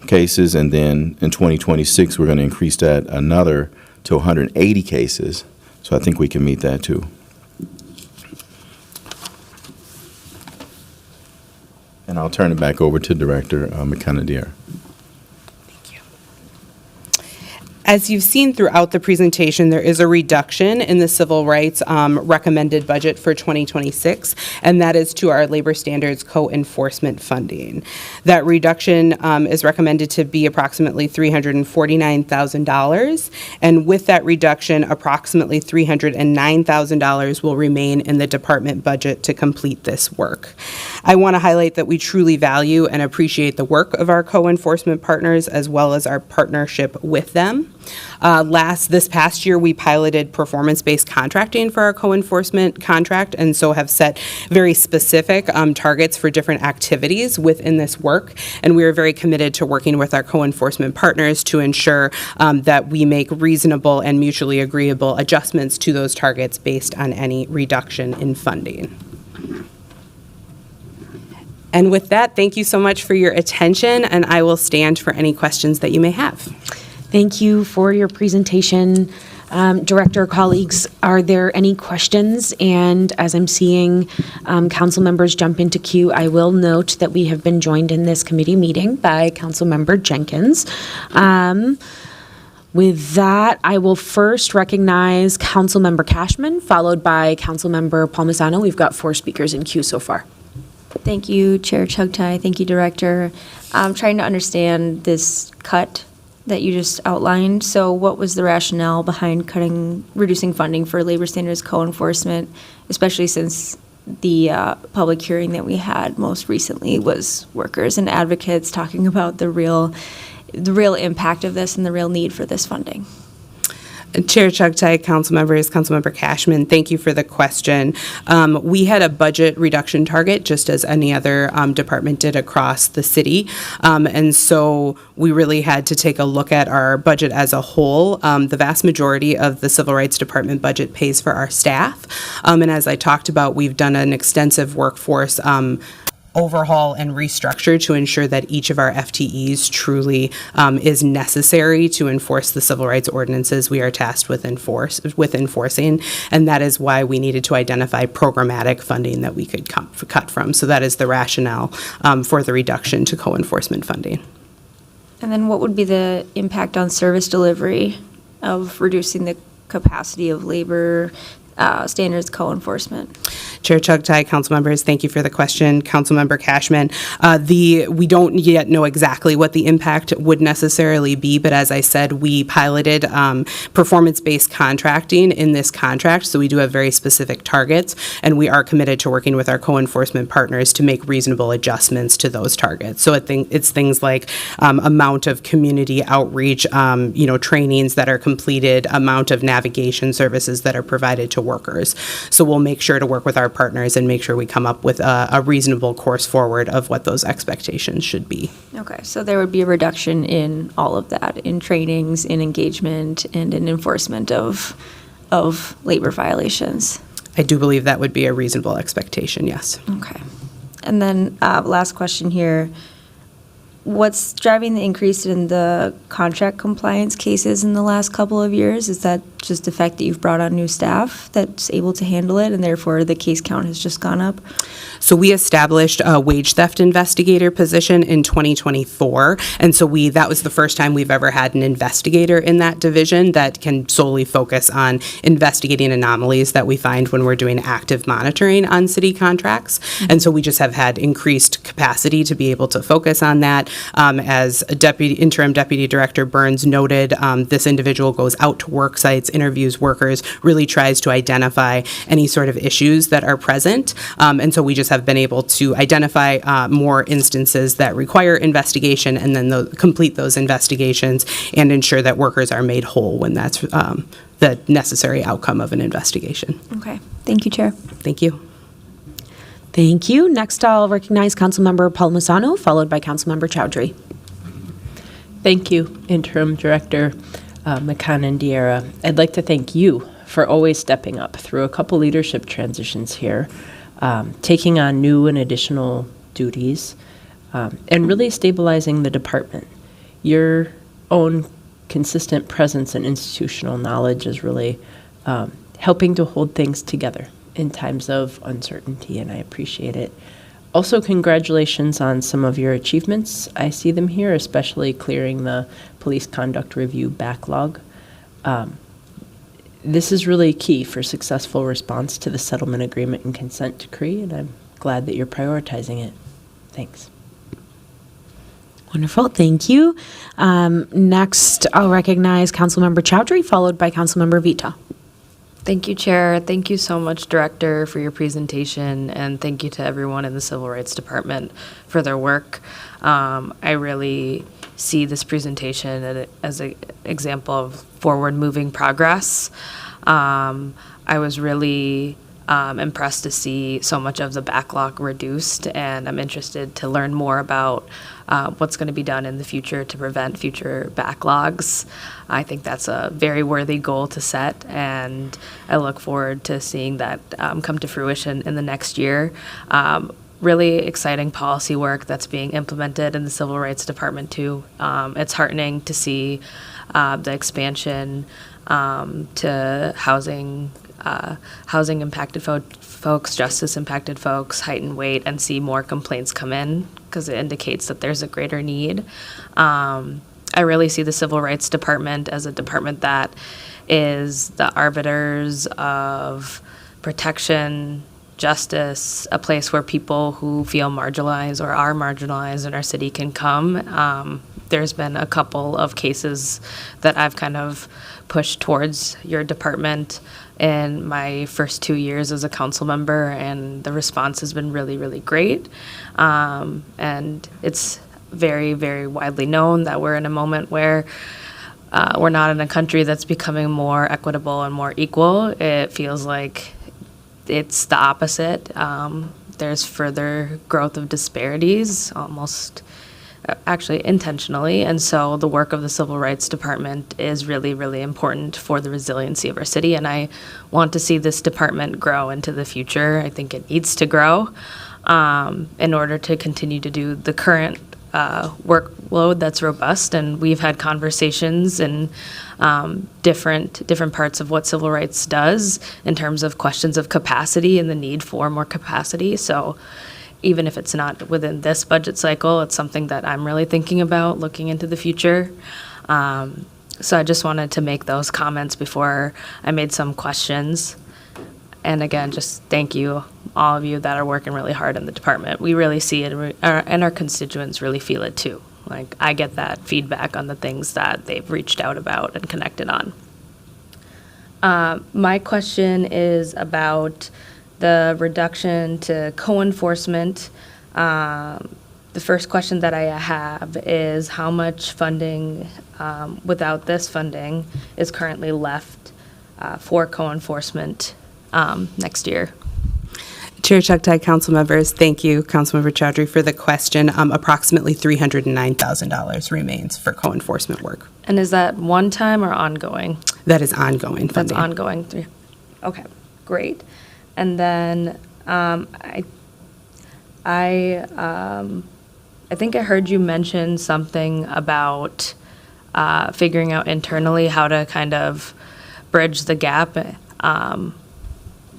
cases. And then in 2026, we're going to increase that another to 180 cases. So I think we can meet that too. And I'll turn it back over to Director McConaughey. As you've seen throughout the presentation, there is a reduction in the civil rights recommended budget for 2026, and that is to our labor standards co-enforcement funding. That reduction is recommended to be approximately $349,000, and with that reduction, approximately $309,000 will remain in the department budget to complete this work. I want to highlight that we truly value and appreciate the work of our co-enforcement partners as well as our partnership with them. This past year, we piloted performance-based contracting for our co-enforcement contract, and so have set very specific targets for different activities within this work. And we are very committed to working with our co-enforcement partners to ensure that we make reasonable and mutually agreeable adjustments to those targets based on any reduction in funding. And with that, thank you so much for your attention, and I will stand for any questions that you may have. Thank you for your presentation. Director, colleagues, are there any questions? And as I'm seeing council members jump into queue, I will note that we have been joined in this committee meeting by Councilmember Jenkins. With that, I will first recognize Councilmember Cashman, followed by Councilmember Palmisano. We've got 4 speakers in queue so far. Thank you, Chair Chugtai. Thank you, Director. I'm trying to understand this cut that you just outlined. So what was the rationale behind reducing funding for labor standards co-enforcement, especially since the public hearing that we had most recently was workers and advocates talking about the real impact of this and the real need for this funding? Chair Chugtai, council members, Councilmember Cashman, thank you for the question. We had a budget reduction target, just as any other department did across the city. And so we really had to take a look at our budget as a whole. The vast majority of the Civil Rights Department budget pays for our staff. And as I talked about, we've done an extensive workforce overhaul and restructure to ensure that each of our FTEs truly is necessary to enforce the civil rights ordinances we are tasked with enforcing, and that is why we needed to identify programmatic funding that we could cut from. So that is the rationale for the reduction to co-enforcement funding. And then what would be the impact on service delivery of reducing the capacity of labor standards co-enforcement? Chair Chugtai, council members, thank you for the question. Councilmember Cashman, we don't yet know exactly what the impact would necessarily be, but as I said, we piloted performance-based contracting in this contract, so we do have very specific targets, and we are committed to working with our co-enforcement partners to make reasonable adjustments to those targets. So it's things like amount of community outreach, trainings that are completed, amount of navigation services that are provided to workers. So we'll make sure to work with our partners and make sure we come up with a reasonable course forward of what those expectations should be. Okay, so there would be a reduction in all of that, in trainings, in engagement, and in enforcement of labor violations. I do believe that would be a reasonable expectation, yes. Okay. And then last question here. What's driving the increase in the contract compliance cases in the last couple of years? Is that just the fact that you've brought on new staff that's able to handle it, and therefore the case count has just gone up? So we established a wage theft investigator position in 2024, and so that was the first time we've ever had an investigator in that division that can solely focus on investigating anomalies that we find when we're doing active monitoring on city contracts. And so we just have had increased capacity to be able to focus on that. As Interim Deputy Director Burns noted, this individual goes out to work sites, interviews workers, really tries to identify any sort of issues that are present. And so we just have been able to identify more instances that require investigation and then complete those investigations and ensure that workers are made whole when that's the necessary outcome of an investigation. Okay. Thank you, Chair. Thank you. Thank you. Next, I'll recognize Councilmember Palmisano, followed by Councilmember Chowdhury. Thank you, Interim Director McCann and Diarra. I'd like to thank you for always stepping up through a couple leadership transitions here, taking on new and additional duties, and really stabilizing the department. Your own consistent presence and institutional knowledge is really helping to hold things together in times of uncertainty, and I appreciate it. Also, congratulations on some of your achievements. I see them here, especially clearing the police conduct review backlog. This is really key for successful response to the settlement agreement and consent decree, and I'm glad that you're prioritizing it. Thanks. Wonderful. Thank you. Next, I'll recognize Councilmember Chowdhury, followed by Councilmember Vita. Thank you, Chair. Thank you so much, Director, for your presentation, and thank you to everyone in the Civil Rights Department for their work. I really see this presentation as an example of forward-moving progress. I was really impressed to see so much of the backlog reduced, and I'm interested to learn more about what's going to be done in the future to prevent future backlogs. I think that's a very worthy goal to set, and I look forward to seeing that come to fruition in the next year. Really exciting policy work that's being implemented in the Civil Rights Department too. It's heartening to see the expansion to housing impacted folks, justice impacted folks, height and weight, and see more complaints come in because it indicates that there's a greater need. I really see the Civil Rights Department as a department that is the arbiters of protection, justice, a place where people who feel marginalized or are marginalized in our city can come. There's been a couple of cases that I've kind of pushed towards your department in my first 2 years as a council member, and the response has been really, really great. And it's very, very widely known that we're in a moment where we're not in a country that's becoming more equitable and more equal. It feels like it's the opposite. There's further growth of disparities, almost actually intentionally, and so the work of the Civil Rights Department is really, really important for the resiliency of our city, and I want to see this department grow into the future. I think it needs to grow. in order to continue to do the current workload that's robust. And we've had conversations in different parts of what civil rights does in terms of questions of capacity and the need for more capacity. So even if it's not within this budget cycle, it's something that I'm really thinking about looking into the future. So I just wanted to make those comments before I made some questions. And again, just thank you, all of you that are working really hard in the department. We really see it, and our constituents really feel it too. Like, I get that feedback on the things that they've reached out about and connected on. My question is about the reduction to co-enforcement. The first question that I have is how much funding, without this funding, is currently left for co-enforcement next year? Chair Chugtai, council members, thank you, Councilmember Chowdhury, for the question. Approximately $309,000 remains for co-enforcement work. And is that one time or ongoing? That is ongoing That's funding. ongoing. Okay, great. And then I think I heard you mention something about figuring out internally how to kind of bridge the gap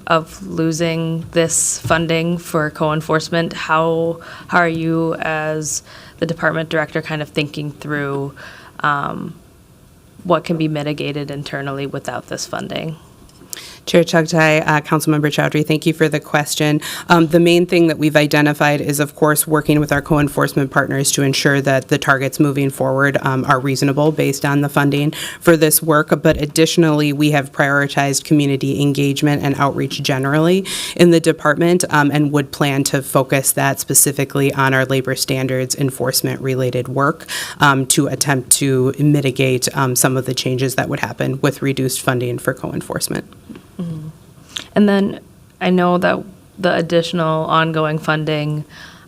of losing this funding for co-enforcement. How are you, as the department director, kind of thinking through what can be mitigated internally without this funding? Chair Chugtai, Councilmember Chowdhury, thank you for the question. The main thing that we've identified is, of course, working with our co-enforcement partners to ensure that the targets moving forward are reasonable based on the funding for this work. But additionally, we have prioritized community engagement and outreach generally in the department, and would plan to focus that specifically on our labor standards enforcement-related work to attempt to mitigate some of the changes that would happen with reduced funding for co-enforcement. Mm-hmm. And then I know that the additional ongoing funding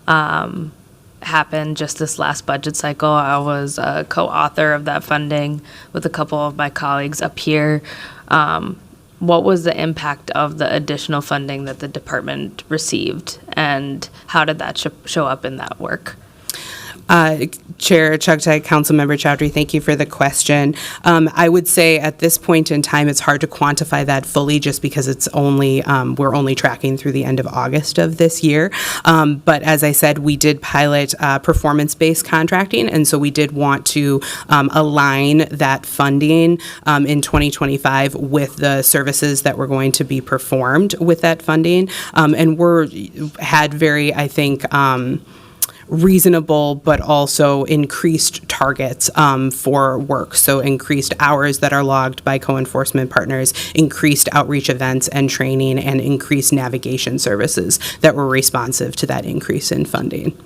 happened just this last budget cycle. I was a co-author of that funding with a couple of my colleagues up here. What was the impact of the additional funding that the department received, and how did that show up in that work? Chair Chugtai, Councilmember Chowdhury, thank you for the question. I would say at this point in time, it's hard to quantify that fully just because it's only, we're only tracking through the end of August of this year. But as I said, we did pilot performance-based contracting, and so we did want to align that funding in 2025 with the services that were going to be performed with that funding. And had very, I think, reasonable but also increased targets for work. So increased hours that are logged by co-enforcement partners, increased outreach events and training, and increased navigation services that were responsive to that increase in funding.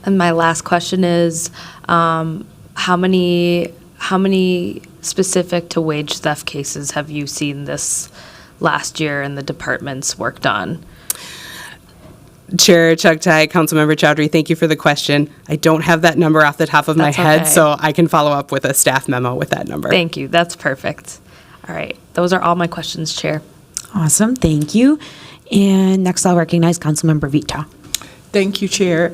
And my last question is, how many specific to wage theft cases have you seen this last year in the department's worked on? Chair Chugtai, Councilmember Chowdhury, thank you for the question. I don't have that number off the top of my head, so I can follow up with a staff memo with that number. Thank you. That's perfect. All right. Those are all my questions, Chair. Awesome. Thank you. And next, I'll recognize Councilmember Vita. Thank you, Chair.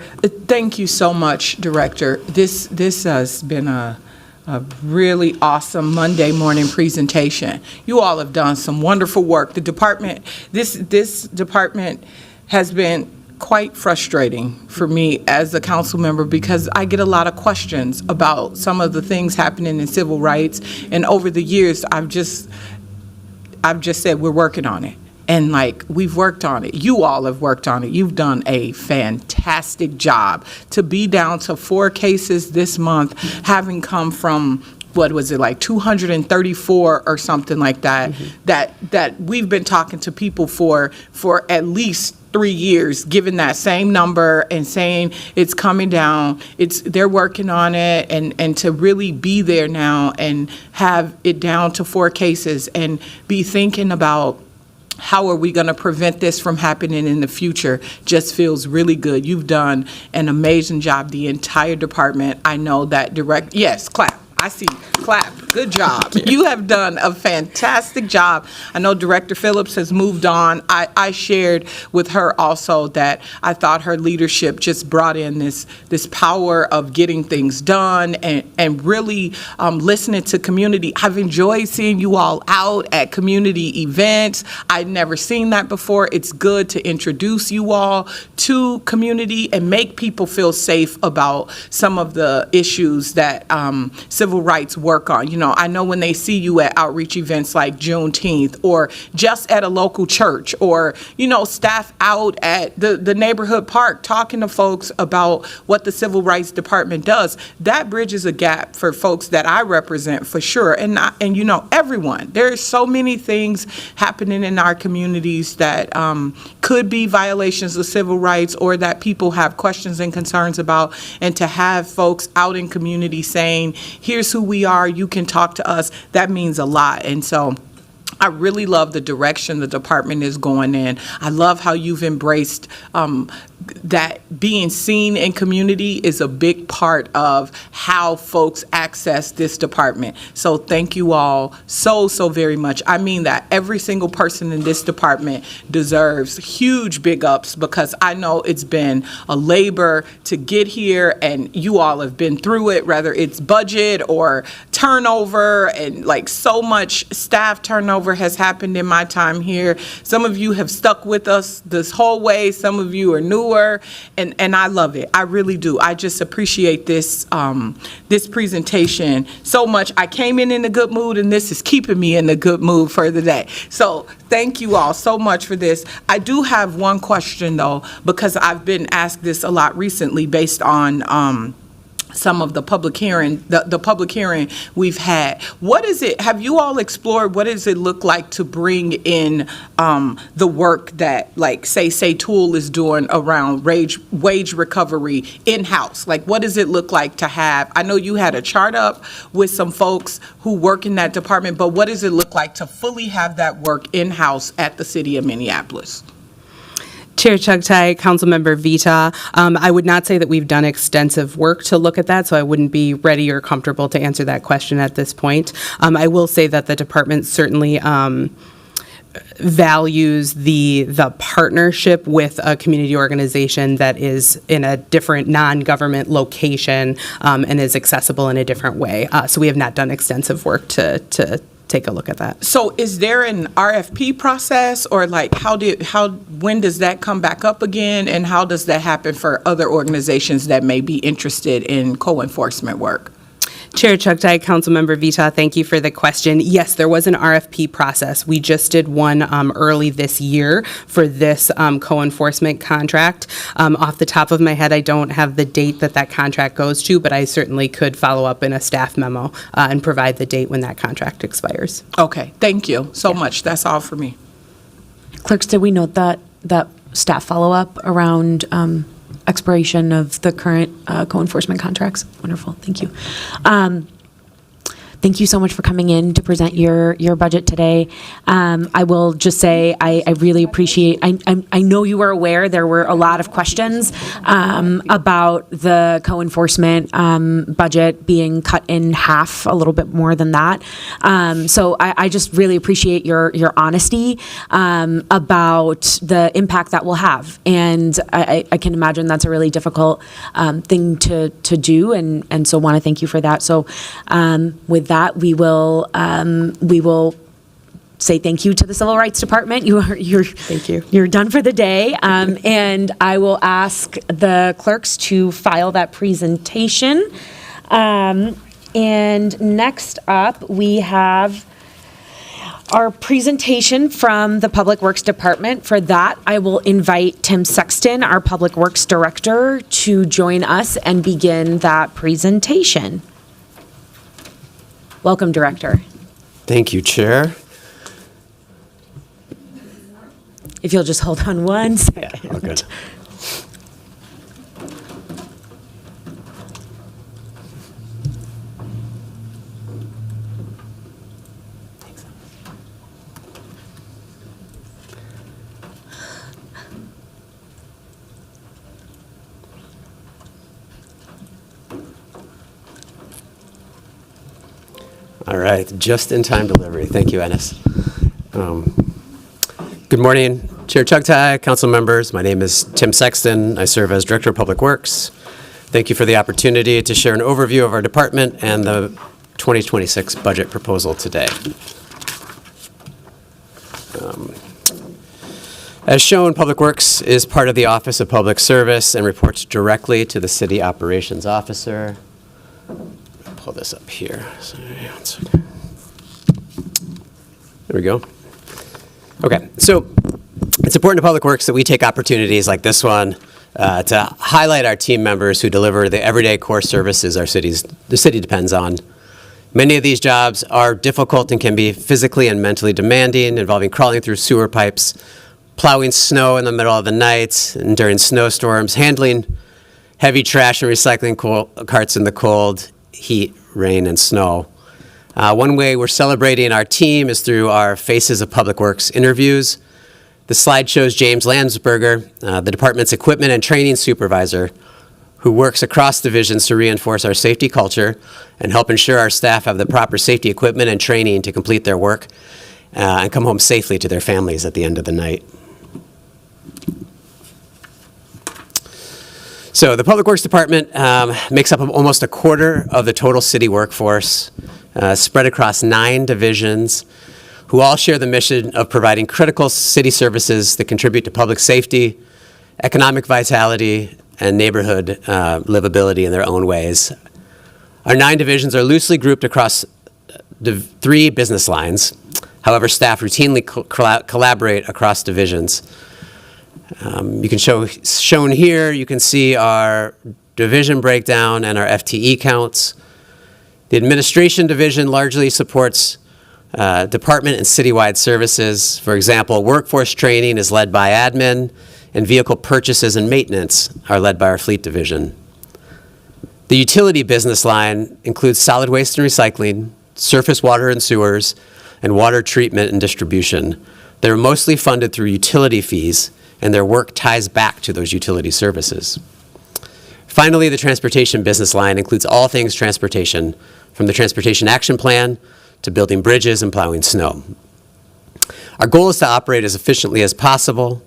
Thank you so much, Director. This has been a really awesome Monday morning presentation. You all have done some wonderful work. The department, this department has been quite frustrating for me as a council member because I get a lot of questions about some of the things happening in civil rights, and over the years I've just said we're working on it. And like, we've worked on it. You all have worked on it. You've done a fantastic job. To be down to 4 cases this month, having come from, what was it, like 234 or something like that, that we've been talking to people for at least 3 years, given that same number and saying it's coming down, they're working on it, and to really be there now and have it down to 4 cases and be thinking about how are we going to prevent this from happening in the future just feels really good. You've done an amazing job, the entire department. I know that yes, clap. I see, clap, Good job. You have done a fantastic job. I know Director Phillips has moved on. I shared with her also that I thought her leadership just brought in this power of getting things done and really listening to community. I've enjoyed seeing you all out at community events. I'd never seen that before. It's good to introduce you all to community and make people feel safe about some of the issues that civil rights work on. You know, I know when they see you at outreach events like Juneteenth or just at a local church or, you know, staff out at the neighborhood park talking to folks about what the Civil Rights Department does, that bridges a gap for folks that I represent for sure. And you know, everyone. There's so many things happening in our communities that could be violations of civil rights or that people have questions and concerns about. And to have folks out in community saying, here's who we are, you can talk to us, that means a lot. And so I really love the direction the department is going in. I love how you've embraced that being seen in community is a big part of how folks access this department. So thank you all so very much. I mean that every single person in this department deserves huge big ups because I know it's been a labor to get here and you all have been through it, whether it's budget or turnover, and like so much staff turnover has happened in my time here. Some of you have stuck with us this whole way. Some of you are newer, and I love it. I really do. I just appreciate this this presentation so much. I came in a good mood, and this is keeping me in a good mood for the day. So thank you all so much for this. I do have one question though, because I've been asked this a lot recently based on some of the public hearing, the public hearing we've had. What is it, have you all explored, what does it look like to bring in the work that, like, say Tool is doing around wage recovery in-house? Like, what does it look like to have, I know you had a chart up with some folks who work in that department, but what does it look like to fully have that work in-house at the City of Minneapolis? Chair Chugtai, Councilmember Vita, I would not say that we've done extensive work to look at that, so I wouldn't be ready or comfortable to answer that question at this point. I will say that the department certainly values the partnership with a community organization that is in a different non-government location and is accessible in a different way. So we have not done extensive work to take a look at that. So is there an RFP process, or like when does that come back up again, and how does that happen for other organizations that may be interested in co-enforcement work? Chair Chugtai, Councilmember Vita, thank you for the question. Yes, there was an RFP process. We just did one early this year for this co-enforcement contract. Off the top of my head, I don't have the date that contract goes to, but I certainly could follow up in a staff memo and provide the date when that contract expires. Okay, thank you so much. That's all for me. Clerks, did we note that staff follow-up around expiration of the current co-enforcement contracts? Wonderful, thank you. Thank you so much for coming in to present your budget today. I will just say I really appreciate, I know you are aware there were a lot of questions about the co-enforcement budget being cut in half, a little bit more than that. So I just really appreciate your honesty about the impact that will have. And I can imagine that's a really difficult thing to do, and so want to thank you for that. So with that, we will say thank you to the Civil Rights Department. Thank you. You're done for the day, and I will ask the clerks to file that presentation. And next up, we have our presentation from the Public Works Department. For that, I will invite Tim Sexton, our Public Works Director, to join us and begin that presentation. Welcome, Director. Thank you, Chair. If you'll just hold on one second. Yeah, all good. All right, just-in-time delivery. Thank you, Ennis. Good morning, Chair Chugtai, council members. My name is Tim Sexton. I serve as Director of Public Works. Thank you for the opportunity to share an overview of our department and the 2026 budget proposal today. As shown, Public Works is part of the Office of Public Service and reports directly to the City Operations Officer. Pull this up here. Sorry, one second. There we go. Okay, so it's important to Public Works that we take opportunities like this one to highlight our team members who deliver the everyday core services the city depends on. Many of these jobs are difficult and can be physically and mentally demanding, involving crawling through sewer pipes, plowing snow in the middle of the night and during snowstorms, handling heavy trash and recycling carts in the cold, heat, rain, and snow. One way we're celebrating our team is through our Faces of Public Works interviews. The slide shows James Landsberger, the department's equipment and training supervisor, who works across divisions to reinforce our safety culture and help ensure our staff have the proper safety equipment and training to complete their work and come home safely to their families at the end of the night. So the Public Works Department makes up almost a quarter of the total city workforce, spread across 9 divisions, who all share the mission of providing critical city services that contribute to public safety, economic vitality, and neighborhood livability in their own ways. Our 9 divisions are loosely grouped across 3 business lines. However, staff routinely collaborate across divisions. You can shown here, you can see our division breakdown and our FTE counts. The administration division largely supports department and citywide services. For example, workforce training is led by admin, and vehicle purchases and maintenance are led by our fleet division. The utility business line includes solid waste and recycling, surface water and sewers, and water treatment and distribution. They're mostly funded through utility fees, and their work ties back to those utility services. Finally, the transportation business line includes all things transportation, from the Transportation Action Plan to building bridges and plowing snow. Our goal is to operate as efficiently as possible.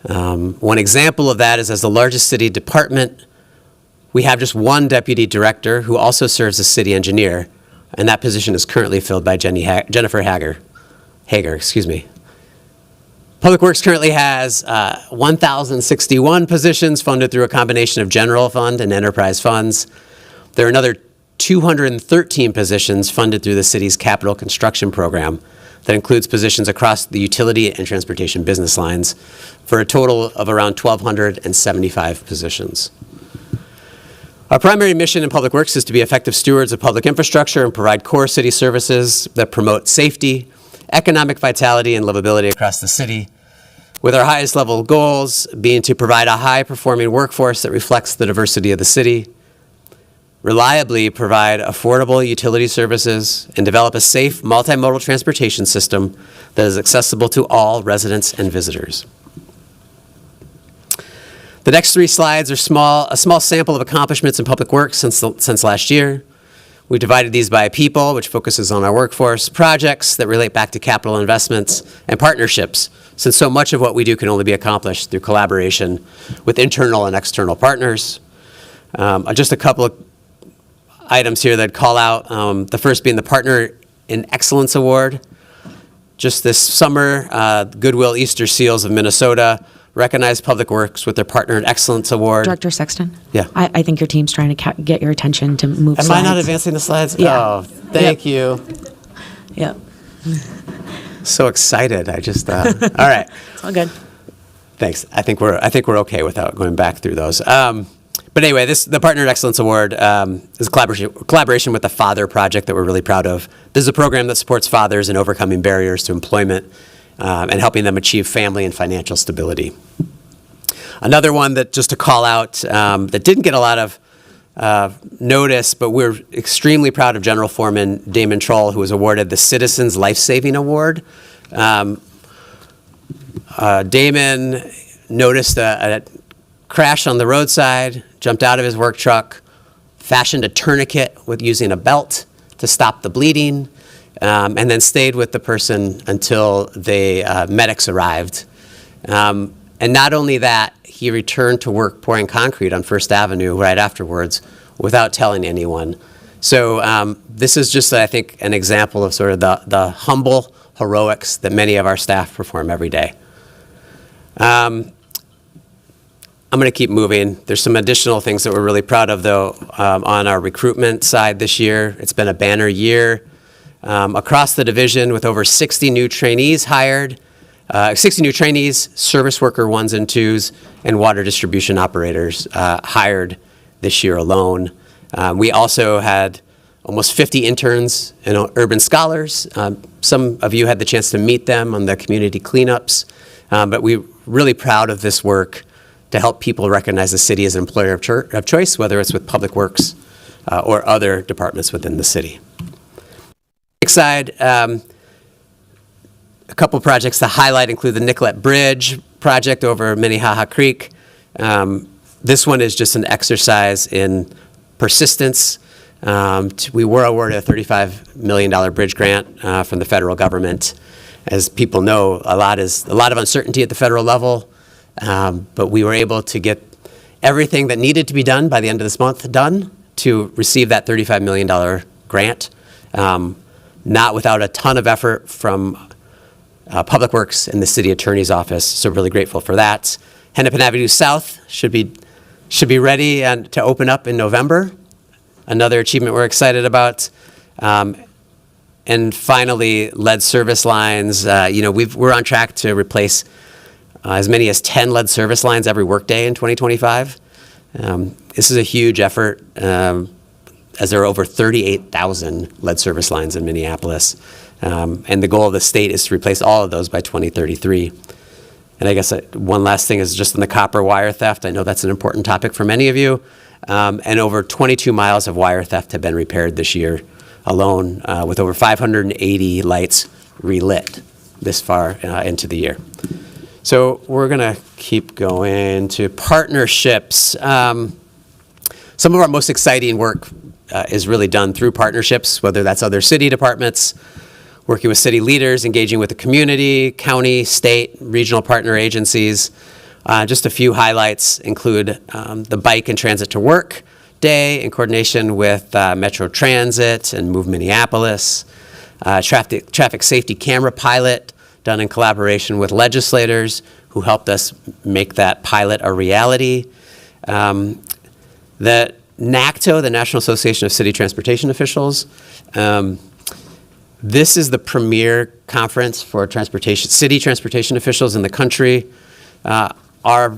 One example of that is, as the largest city department, we have just 1 deputy director who also serves as city engineer, and that position is currently filled by Jennifer Hager. Public Works currently has 1,061 positions funded through a combination of general fund and enterprise funds. There are another 213 positions funded through the city's capital construction program that includes positions across the utility and transportation business lines for a total of around 1,275 positions. Our primary mission in Public Works is to be effective stewards of public infrastructure and provide core city services that promote safety, economic vitality, and livability across the city, with our highest level goals being to provide a high-performing workforce that reflects the diversity of the city, reliably provide affordable utility services, and develop a safe multimodal transportation system that is accessible to all residents and visitors. The next 3 slides are a small sample of accomplishments in Public Works since last year. We divided these by people, which focuses on our workforce, projects that relate back to capital investments, and partnerships, since so much of what we do can only be accomplished through collaboration with internal and external partners. Just a couple of items here that call out, the first being the Partner in Excellence Award. Just this summer, Goodwill Easter Seals of Minnesota recognized Public Works with their Partner in Excellence Award. Director Sexton? Yeah. I think your team's trying to get your attention to move slides. Am I not advancing the slides? Yeah. Oh, thank you. Yeah. So excited. I just, all right. It's all good. Thanks. I think we're okay without going back through those. But anyway, the Partner in Excellence Award is a collaboration with the Father Project that we're really proud of. This is a program that supports fathers in overcoming barriers to employment and helping them achieve family and financial stability. Another one that, just to call out, that didn't get a lot of notice, but we're extremely proud of General Foreman Damon Troll, who was awarded the Citizens Life Saving Award. Damon noticed a crash on the roadside, jumped out of his work truck, fashioned a tourniquet with using a belt, to stop the bleeding, and then stayed with the person until the medics arrived. And not only that, he returned to work pouring concrete on First Avenue right afterwards without telling anyone. So this is just, I think, an example of sort of the humble heroics that many of our staff perform every day. I'm going to keep moving. There's some additional things that we're really proud of, though, on our recruitment side this year. It's been a banner year. Across the division, with over 60 new trainees hired, 60 new trainees, service worker ones and twos, and water distribution operators hired this year alone. We also had almost 50 interns and urban scholars. Some of you had the chance to meet them on the community cleanups, but we're really proud of this work to help people recognize the city as an employer of choice, whether it's with Public Works or other departments within the city. Side, a couple projects to highlight include the Nicollet Bridge project over Minnehaha Creek. This one is just an exercise in persistence. We were awarded a $35 million bridge grant from the federal government. As people know, a lot of uncertainty at the federal level, but we were able to get everything that needed to be done by the end of this month done to receive that $35 million grant. Not without a ton of effort from Public Works and the City Attorney's Office, so really grateful for that. Hennepin Avenue South should be ready to open up in November. Another achievement we're excited about. And finally, lead service lines. We're on track to replace as many as 10 lead service lines every workday in 2025. This is a huge effort, as there are over 38,000 lead service lines in Minneapolis. And the goal of the state is to replace all of those by 2033. And I guess one last thing is just on the copper wire theft. I know that's an important topic for many of you. And over 22 miles of wire theft have been repaired this year alone, with over 580 lights relit this far into the year. So we're going to keep going to partnerships. Some of our most exciting work is really done through partnerships, whether that's other city departments, working with city leaders, engaging with the community, county, state, regional partner agencies. Just a few highlights include the Bike and Transit to Work Day in coordination with Metro Transit and Move Minneapolis, traffic safety camera pilot done in collaboration with legislators who helped us make that pilot a reality. The NACTO, the National Association of City Transportation Officials, this is the premier conference for city transportation officials in the country. Our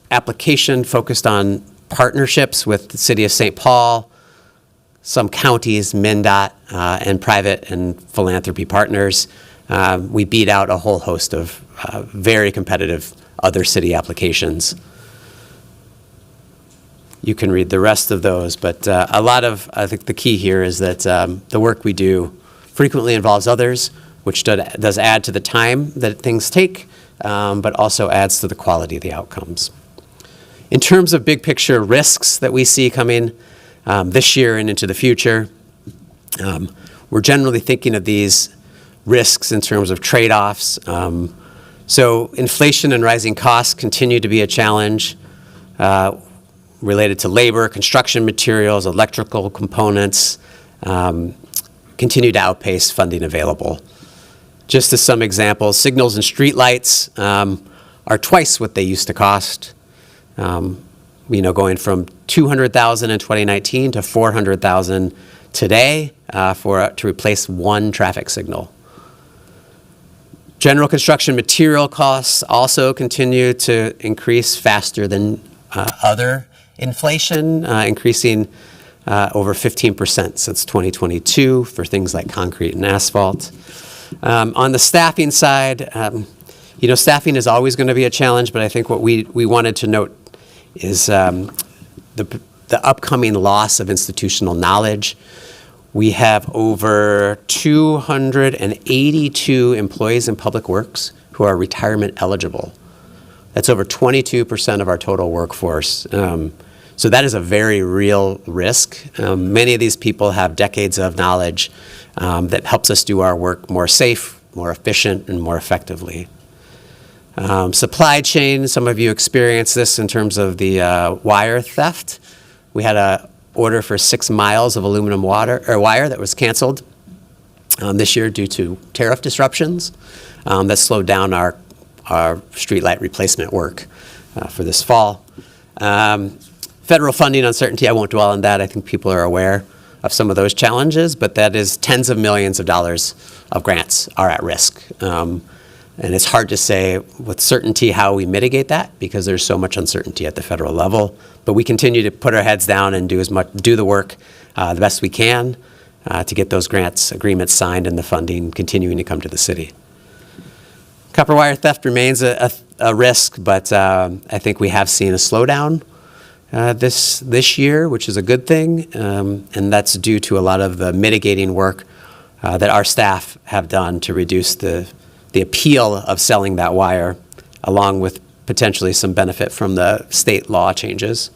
application focused on partnerships with the City of St. Paul, some counties, MnDOT, and private and philanthropy partners. We beat out a whole host of very competitive other city applications. You can read the rest of those, but I think the key here is that the work we do frequently involves others, which does add to the time that things take, but also adds to the quality of the outcomes. In terms of big picture risks that we see coming this year and into the future, we're generally thinking of these risks in terms of trade-offs. So inflation and rising costs continue to be a challenge related to labor, construction materials, electrical components, continue to outpace funding available. Just as some examples, signals and streetlights are twice what they used to cost. Going from $200,000 in 2019 to $400,000 today to replace one traffic signal. General construction material costs also continue to increase faster than other inflation, increasing over 15% since 2022 for things like concrete and asphalt. On the staffing side, staffing is always going to be a challenge, but I think what we wanted to note is the upcoming loss of institutional knowledge. We have over 282 employees in Public Works who are retirement eligible. That's over 22% of our total workforce. So that is a very real risk. Many of these people have decades of knowledge that helps us do our work more safe, more efficient, and more effectively. Supply chain, some of you experienced this in terms of the wire theft. We had an order for 6 miles of aluminum wire that was canceled this year due to tariff disruptions that slowed down our streetlight replacement work for this fall. Federal funding uncertainty, I won't dwell on that. I think people are aware of some of those challenges, but that is tens of millions of dollars of grants are at risk. And it's hard to say with certainty how we mitigate that because there's so much uncertainty at the federal level. But we continue to put our heads down and do the work the best we can to get those grants agreements signed and the funding continuing to come to the city. Copper wire theft remains a risk, but I think we have seen a slowdown this year, which is a good thing, and that's due to a lot of the mitigating work that our staff have done to reduce the appeal of selling that wire, along with potentially some benefit from the state law changes.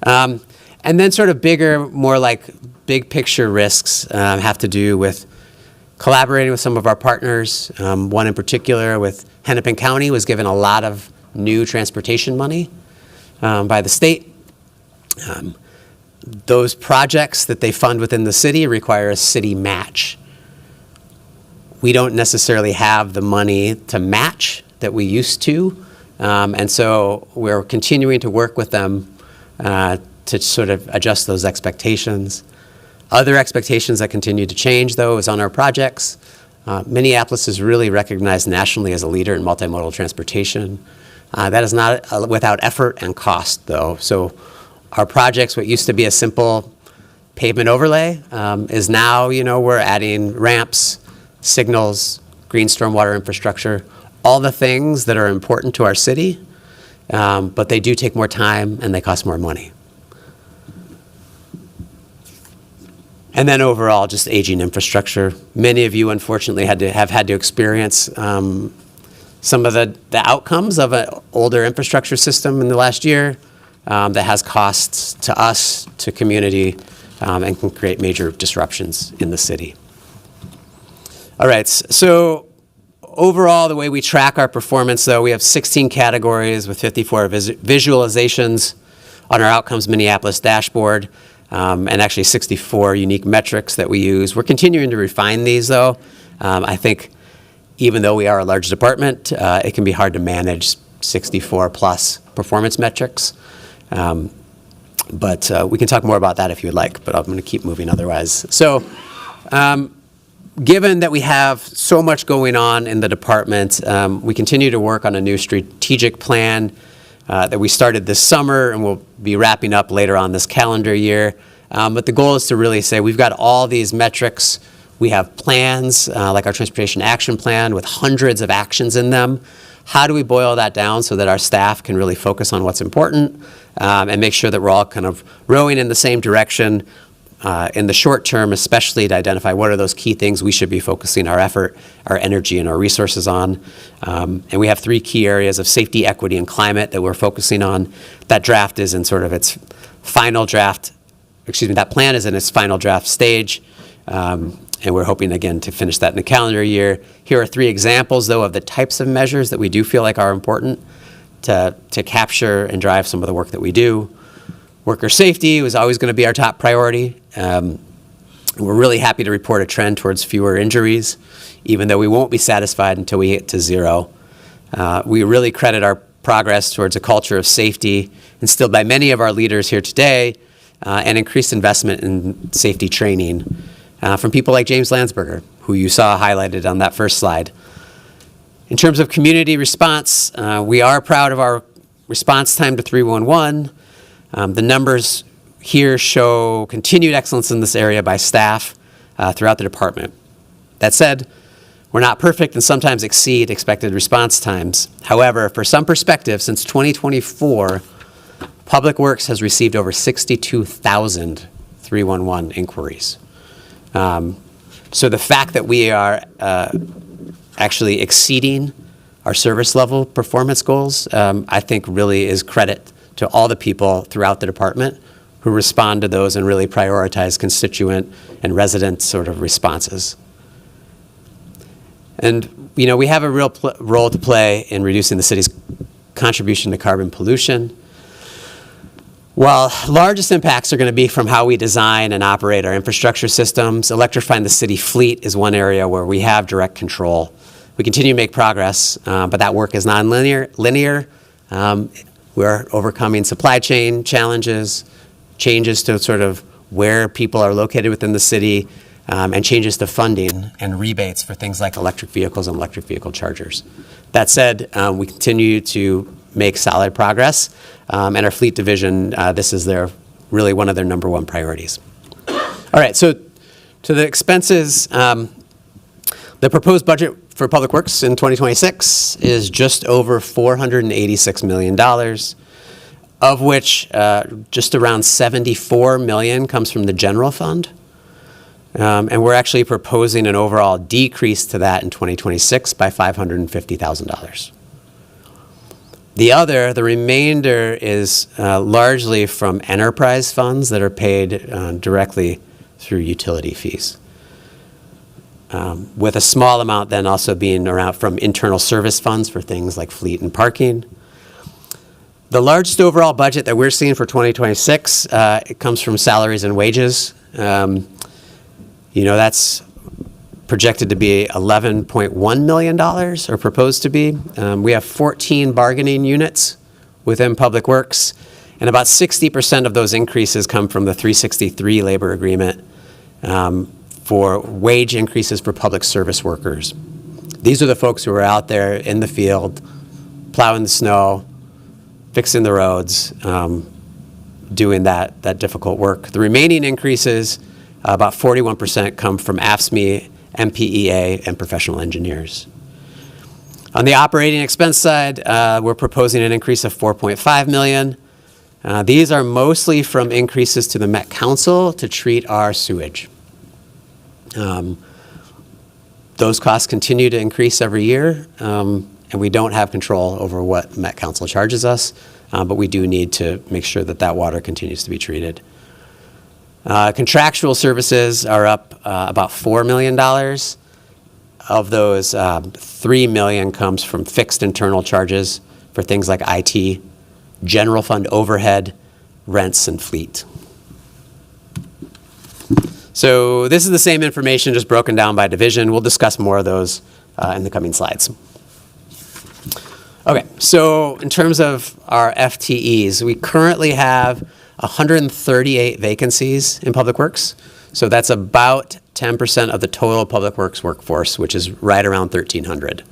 And then sort of bigger, more like big picture risks have to do with collaborating with some of our partners. One in particular with Hennepin County was given a lot of new transportation money by the state. Those projects that they fund within the city require a city match. We don't necessarily have the money to match that we used to, and so we're continuing to work with them to sort of adjust those expectations. Other expectations that continue to change, though, is on our projects. Minneapolis is really recognized nationally as a leader in multimodal transportation. That is not without effort and cost, though. So our projects, what used to be a simple pavement overlay, is now, we're adding ramps, signals, green stormwater infrastructure, all the things that are important to our city, but they do take more time and they cost more money. And then overall, just aging infrastructure. Many of you, unfortunately, have had to experience some of the outcomes of an older infrastructure system in the last year that has costs to us, to community, and can create major disruptions in the city. All right, so overall, the way we track our performance, though, we have 16 categories with 54 visualizations on our Outcomes Minneapolis dashboard, and actually 64 unique metrics that we use. We're continuing to refine these, though. I think even though we are a large department, it can be hard to manage 64 plus performance metrics. But we can talk more about that if you would like, but I'm going to keep moving otherwise. So given that we have so much going on in the department, we continue to work on a new strategic plan that we started this summer and we'll be wrapping up later on this calendar year. But the goal is to really say we've got all these metrics. We have plans like our Transportation Action Plan with hundreds of actions in them. How do we boil that down so that our staff can really focus on what's important and make sure that we're all kind of rowing in the same direction in the short term, especially to identify what are those key things we should be focusing our effort, our energy, and our resources on. And we have 3 key areas of safety, equity, and climate that we're focusing on. That draft is in sort of its final draft, that plan is in its final draft stage. And we're hoping, again, to finish that in the calendar year. Here are 3 examples, though, of the types of measures that we do feel like are important to capture and drive some of the work that we do. Worker safety was always going to be our top priority. We're really happy to report a trend towards fewer injuries, even though we won't be satisfied until we get to 0. We really credit our progress towards a culture of safety instilled by many of our leaders here today and increased investment in safety training from people like James Landsberger, who you saw highlighted on that first slide. In terms of community response, we are proud of our response time to 311. The numbers here show continued excellence in this area by staff throughout the department. That said, we're not perfect and sometimes exceed expected response times. However, for some perspective, since 2024, Public Works has received over 62,000 311 inquiries. So the fact that we are actually exceeding our service level performance goals, I think really is credit to all the people throughout the department who respond to those and really prioritize constituent and resident sort of responses. And, we have a real role to play in reducing the city's contribution to carbon pollution. While largest impacts are going to be from how we design and operate our infrastructure systems, electrifying the city fleet is one area where we have direct control. We continue to make progress, but that work is non-linear. We're overcoming supply chain challenges, changes to sort of where people are located within the city, and changes to funding and rebates for things like electric vehicles and electric vehicle chargers. That said, we continue to make solid progress, and our fleet division, this is really one of their number one priorities. All right, so to the expenses, the proposed budget for Public Works in 2026 is just over $486 million, of which just around $74 million comes from the general fund. And we're actually proposing an overall decrease to that in 2026 by $550,000. The remainder is largely from enterprise funds that are paid directly through utility fees, with a small amount then also being around from internal service funds for things like fleet and parking. The largest overall budget that we're seeing for 2026, it comes from salaries and wages. That's projected to be $11.1 million, or proposed to be. We have 14 bargaining units within Public Works, and about 60% of those increases come from the 363 labor agreement for wage increases for public service workers. These are the folks who are out there in the field, plowing the snow, fixing the roads, doing that difficult work. The remaining increases, about 41%, come from AFSCME, MPEA, and professional engineers. On the operating expense side, we're proposing an increase of $4.5 million. These are mostly from increases to the Met Council to treat our sewage. Those costs continue to increase every year, and we don't have control over what Met Council charges us, but we do need to make sure that water continues to be treated. Contractual services are up about $4 million. Of those, $3 million comes from fixed internal charges for things like IT, general fund overhead, rents, and fleet. So this is the same information, just broken down by division. We'll discuss more of those in the coming slides. Okay, so in terms of our FTEs, we currently have 138 vacancies in Public Works. So that's about 10% of the total Public Works workforce, which is right around 1,300.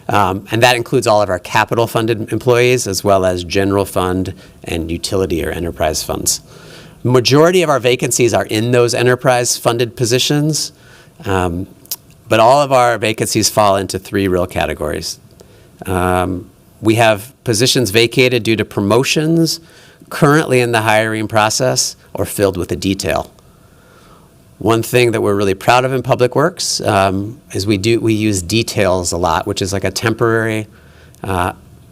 And that includes all of our capital funded employees, as well as general fund and utility or enterprise funds. Majority of our vacancies are in those enterprise funded positions, but all of our vacancies fall into three real categories. We have positions vacated due to promotions, currently in the hiring process, or filled with a detail. One thing that we're really proud of in Public Works is we use details a lot, which is like a temporary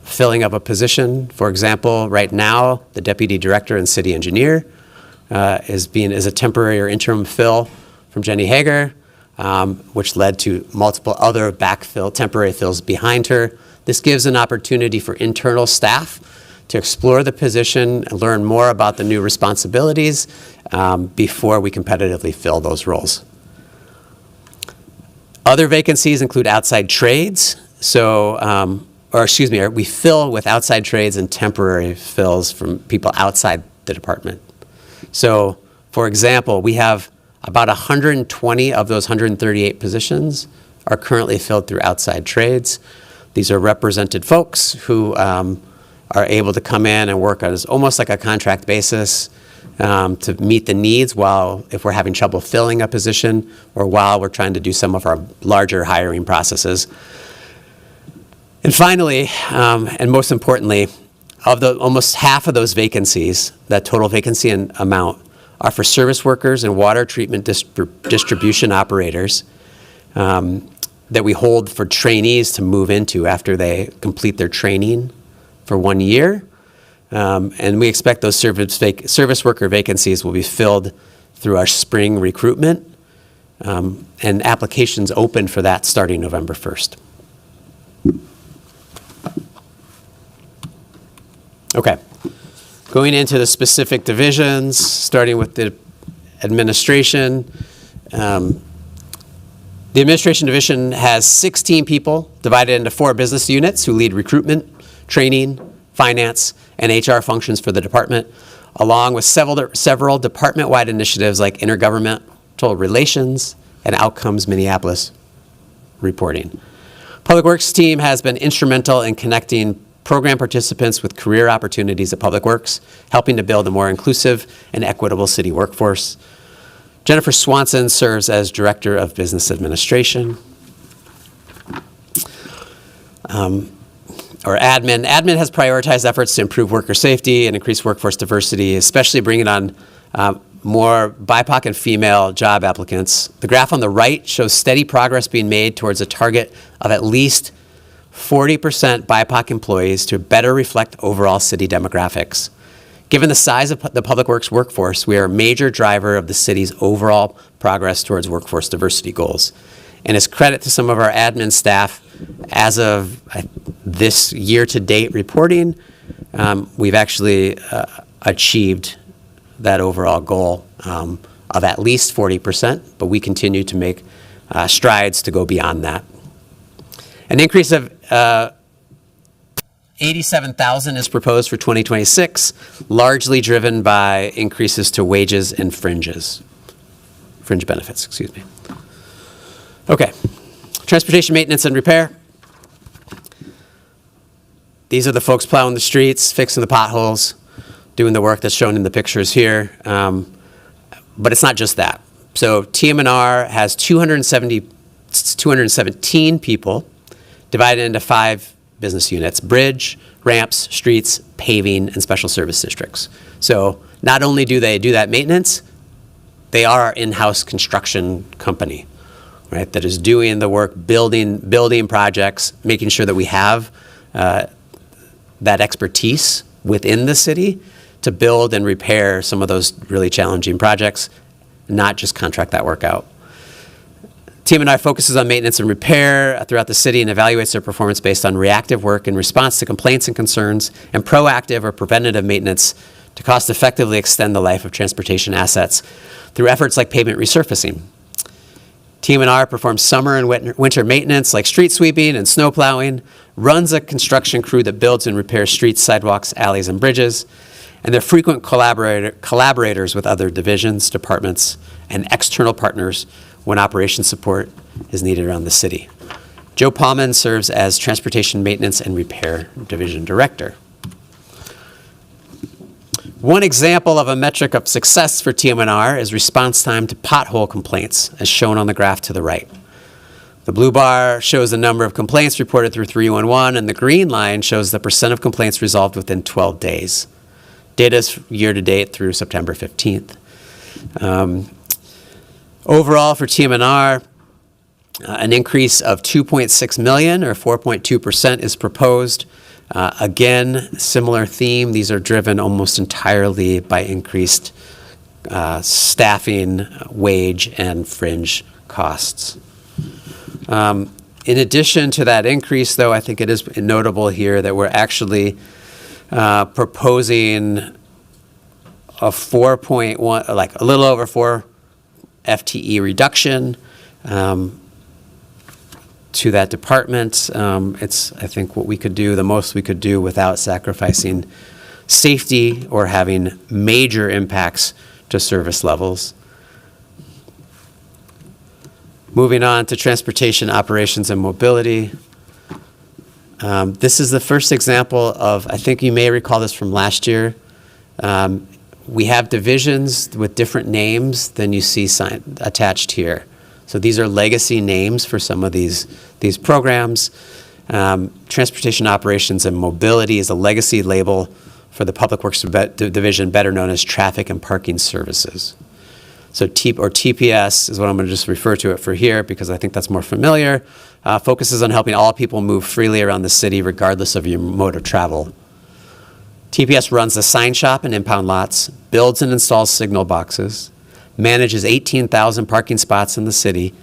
filling of a position. For example, right now, the deputy director and city engineer is a temporary or interim fill from Jenny Hager, which led to multiple other temporary fills behind her. This gives an opportunity for internal staff to explore the position and learn more about the new responsibilities before we competitively fill those roles. Other vacancies include outside trades. We fill with outside trades and temporary fills from people outside the department. So, for example, we have about 120 of those 138 positions are currently filled through outside trades. These are represented folks who are able to come in and work as almost like a contract basis to meet the needs if we're having trouble filling a position or while we're trying to do some of our larger hiring processes. And finally, and most importantly, almost half of those vacancies, that total vacancy amount, are for service workers and water treatment distribution operators that we hold for trainees to move into after they complete their training for 1 year. And we expect those service worker vacancies will be filled through our spring recruitment, and applications open for that starting November 1st. Okay, going into the specific divisions, starting with the administration. The administration division has 16 people divided into 4 business units who lead recruitment, training, finance, and HR functions for the department, along with several department-wide initiatives like intergovernmental relations and outcomes Minneapolis reporting. Public Works team has been instrumental in connecting program participants with career opportunities at Public Works, helping to build a more inclusive and equitable city workforce. Jennifer Swanson serves as Director of Business Administration. Or admin. Admin has prioritized efforts to improve worker safety and increase workforce diversity, especially bringing on more BIPOC and female job applicants. The graph on the right shows steady progress being made towards a target of at least 40% BIPOC employees to better reflect overall city demographics. Given the size of the Public Works workforce, we are a major driver of the city's overall progress towards workforce diversity goals. And as credit to some of our admin staff, as of this year-to-date reporting, we've actually achieved that overall goal of at least 40%, but we continue to make strides to go beyond that. An increase of 87,000 is proposed for 2026, largely driven by increases to wages and fringe benefits, excuse me. Okay, transportation maintenance and repair. These are the folks plowing the streets, fixing the potholes, doing the work that's shown in the pictures here. But it's not just that. So TM&R has 217 people divided into 5 business units: bridge, ramps, streets, paving, and special service districts. So not only do they do that maintenance, they are our in-house construction company, right, that is doing the work, building projects, making sure that we have that expertise within the city to build and repair some of those really challenging projects, not just contract that work out. TM&I focuses on maintenance and repair throughout the city and evaluates their performance based on reactive work in response to complaints and concerns, and proactive or preventative maintenance to cost effectively extend the life of transportation assets through efforts like pavement resurfacing. TM&R performs summer and winter maintenance like street sweeping and snow plowing, runs a construction crew that builds and repairs streets, sidewalks, alleys, and bridges, and they're frequent collaborators with other divisions, departments, and external partners when operation support is needed around the city. Joe Paulman serves as Transportation Maintenance and Repair Division Director. One example of a metric of success for TM&R is response time to pothole complaints, as shown on the graph to the right. The blue bar shows the number of complaints reported through 311, and the green line shows the percent of complaints resolved within 12 days. Data is year-to-date through September 15th. Overall, for TM&R, an increase of $2.6 million, or 4.2%, is proposed. Again, similar theme. These are driven almost entirely by increased staffing, wage, and fringe costs. In addition to that increase, though, I think it is notable here that we're actually proposing a 4.1, like a little over 4 FTE reduction to that department. It's, I think, what we could do, the most we could do without sacrificing safety or having major impacts to service levels. Moving on to transportation operations and mobility. This is the first example of, I think you may recall this from last year. We have divisions with different names than you see attached here. So these are legacy names for some of these programs. Transportation operations and mobility is a legacy label for the Public Works Division, better known as Traffic and Parking Services. So TPS is what I'm going to just refer to it for here because I think that's more familiar. Focuses on helping all people move freely around the city regardless of your mode of travel. TPS runs the sign shop and impound lots, builds and installs signal boxes, manages 18,000 parking spots in the city,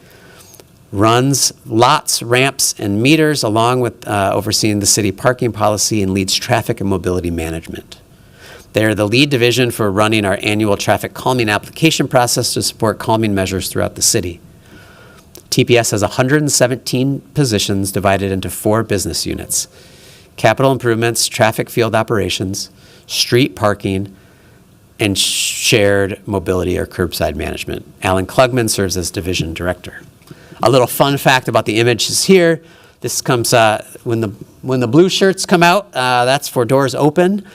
runs lots, ramps, and meters, along with overseeing the city parking policy, and leads traffic and mobility management. They are the lead division for running our annual traffic calming application process to support calming measures throughout the city. TPS has 117 positions divided into 4 business units: capital improvements, traffic field operations, street parking, and shared mobility or curbside management. Alan Klugman serves as division director. A little fun fact about the images here: this comes when the blue shirts come out. That's for doors open.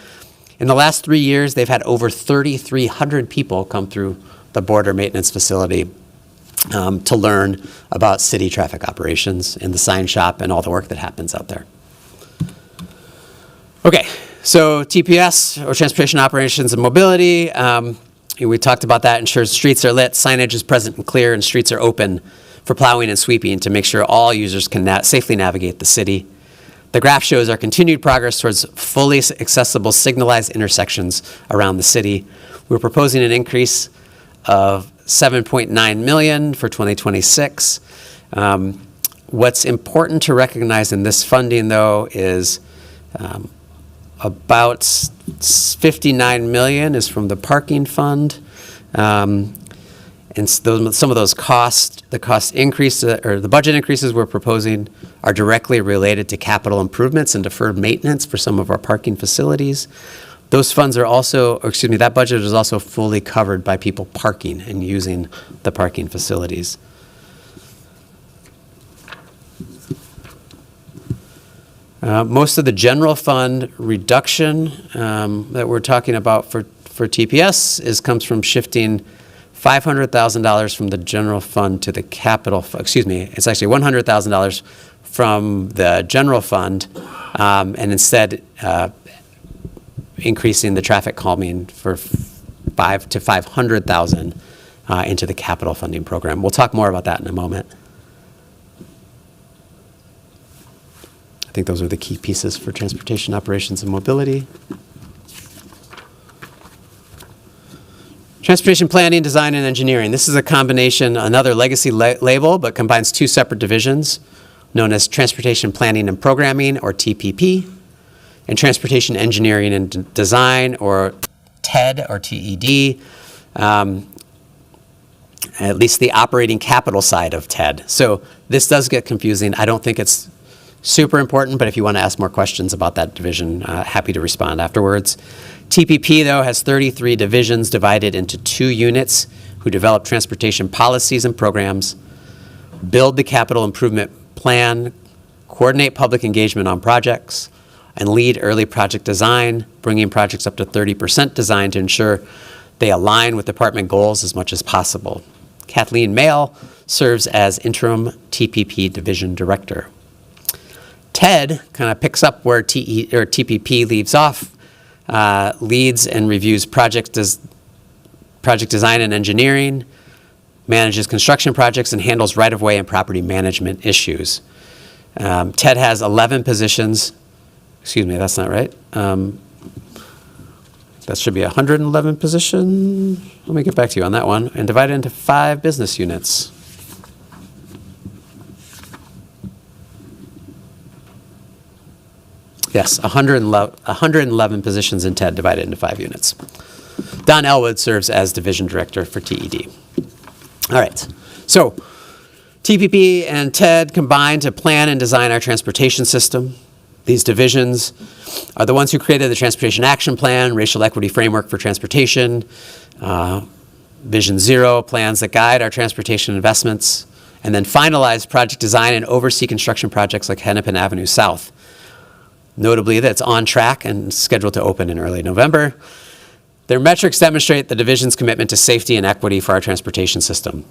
In the last 3 years, they've had over 3,300 people come through the border maintenance facility to learn about city traffic operations in the sign shop and all the work that happens out there. Okay, so TPS, or Transportation Operations and Mobility, we talked about that. Ensures streets are lit, signage is present and clear, and streets are open for plowing and sweeping to make sure all users can safely navigate the city. The graph shows our continued progress towards fully accessible signalized intersections around the city. We're proposing an increase of $7.9 million for 2026. What's important to recognize in this funding, though, is about $59 million is from the parking fund. And some of those costs, the cost increase or the budget increases we're proposing are directly related to capital improvements and deferred maintenance for some of our parking facilities. Those funds are also, or excuse me, that budget is also fully covered by people parking and using the parking facilities. Most of the general fund reduction that we're talking about for TPS comes from shifting $500,000 from the general fund to the capital, it's actually $100,000 from the general fund, and instead increasing the traffic calming for $500,000 into the capital funding program. We'll talk more about that in a moment. I think those are the key pieces for transportation operations and mobility. Transportation planning, design, and engineering. This is a combination, another legacy label, but combines 2 separate divisions known as Transportation Planning and Programming, or TPP, and Transportation Engineering and Design, or TED, or TED, at least the operating capital side of TED. So this does get confusing. I don't think it's super important, but if you want to ask more questions about that division, happy to respond afterwards. TPP, though, has 33 divisions divided into 2 units who develop transportation policies and programs, build the capital improvement plan, coordinate public engagement on projects, and lead early project design, bringing projects up to 30% design to ensure they align with department goals as much as possible. Kathleen Mail serves as interim TPP division director. TED kind of picks up where TPP leaves off, leads and reviews project design and engineering, manages construction projects, and handles right-of-way and property management issues. TED has 11 positions. Excuse me, that's not right. That should be 111 positions. Let me get back to you on that one. And divided into 5 business units. Yes, 111 positions in TED divided into 5 units. Don Elwood serves as division director for TED. All right, so TPP and TED combine to plan and design our transportation system. These divisions are the ones who created the Transportation Action Plan, Racial Equity Framework for Transportation, Vision Zero, plans that guide our transportation investments, and then finalize project design and oversee construction projects like Hennepin Avenue South. Notably, that's on track and scheduled to open in early November. Their metrics demonstrate the division's commitment to safety and equity for our transportation system.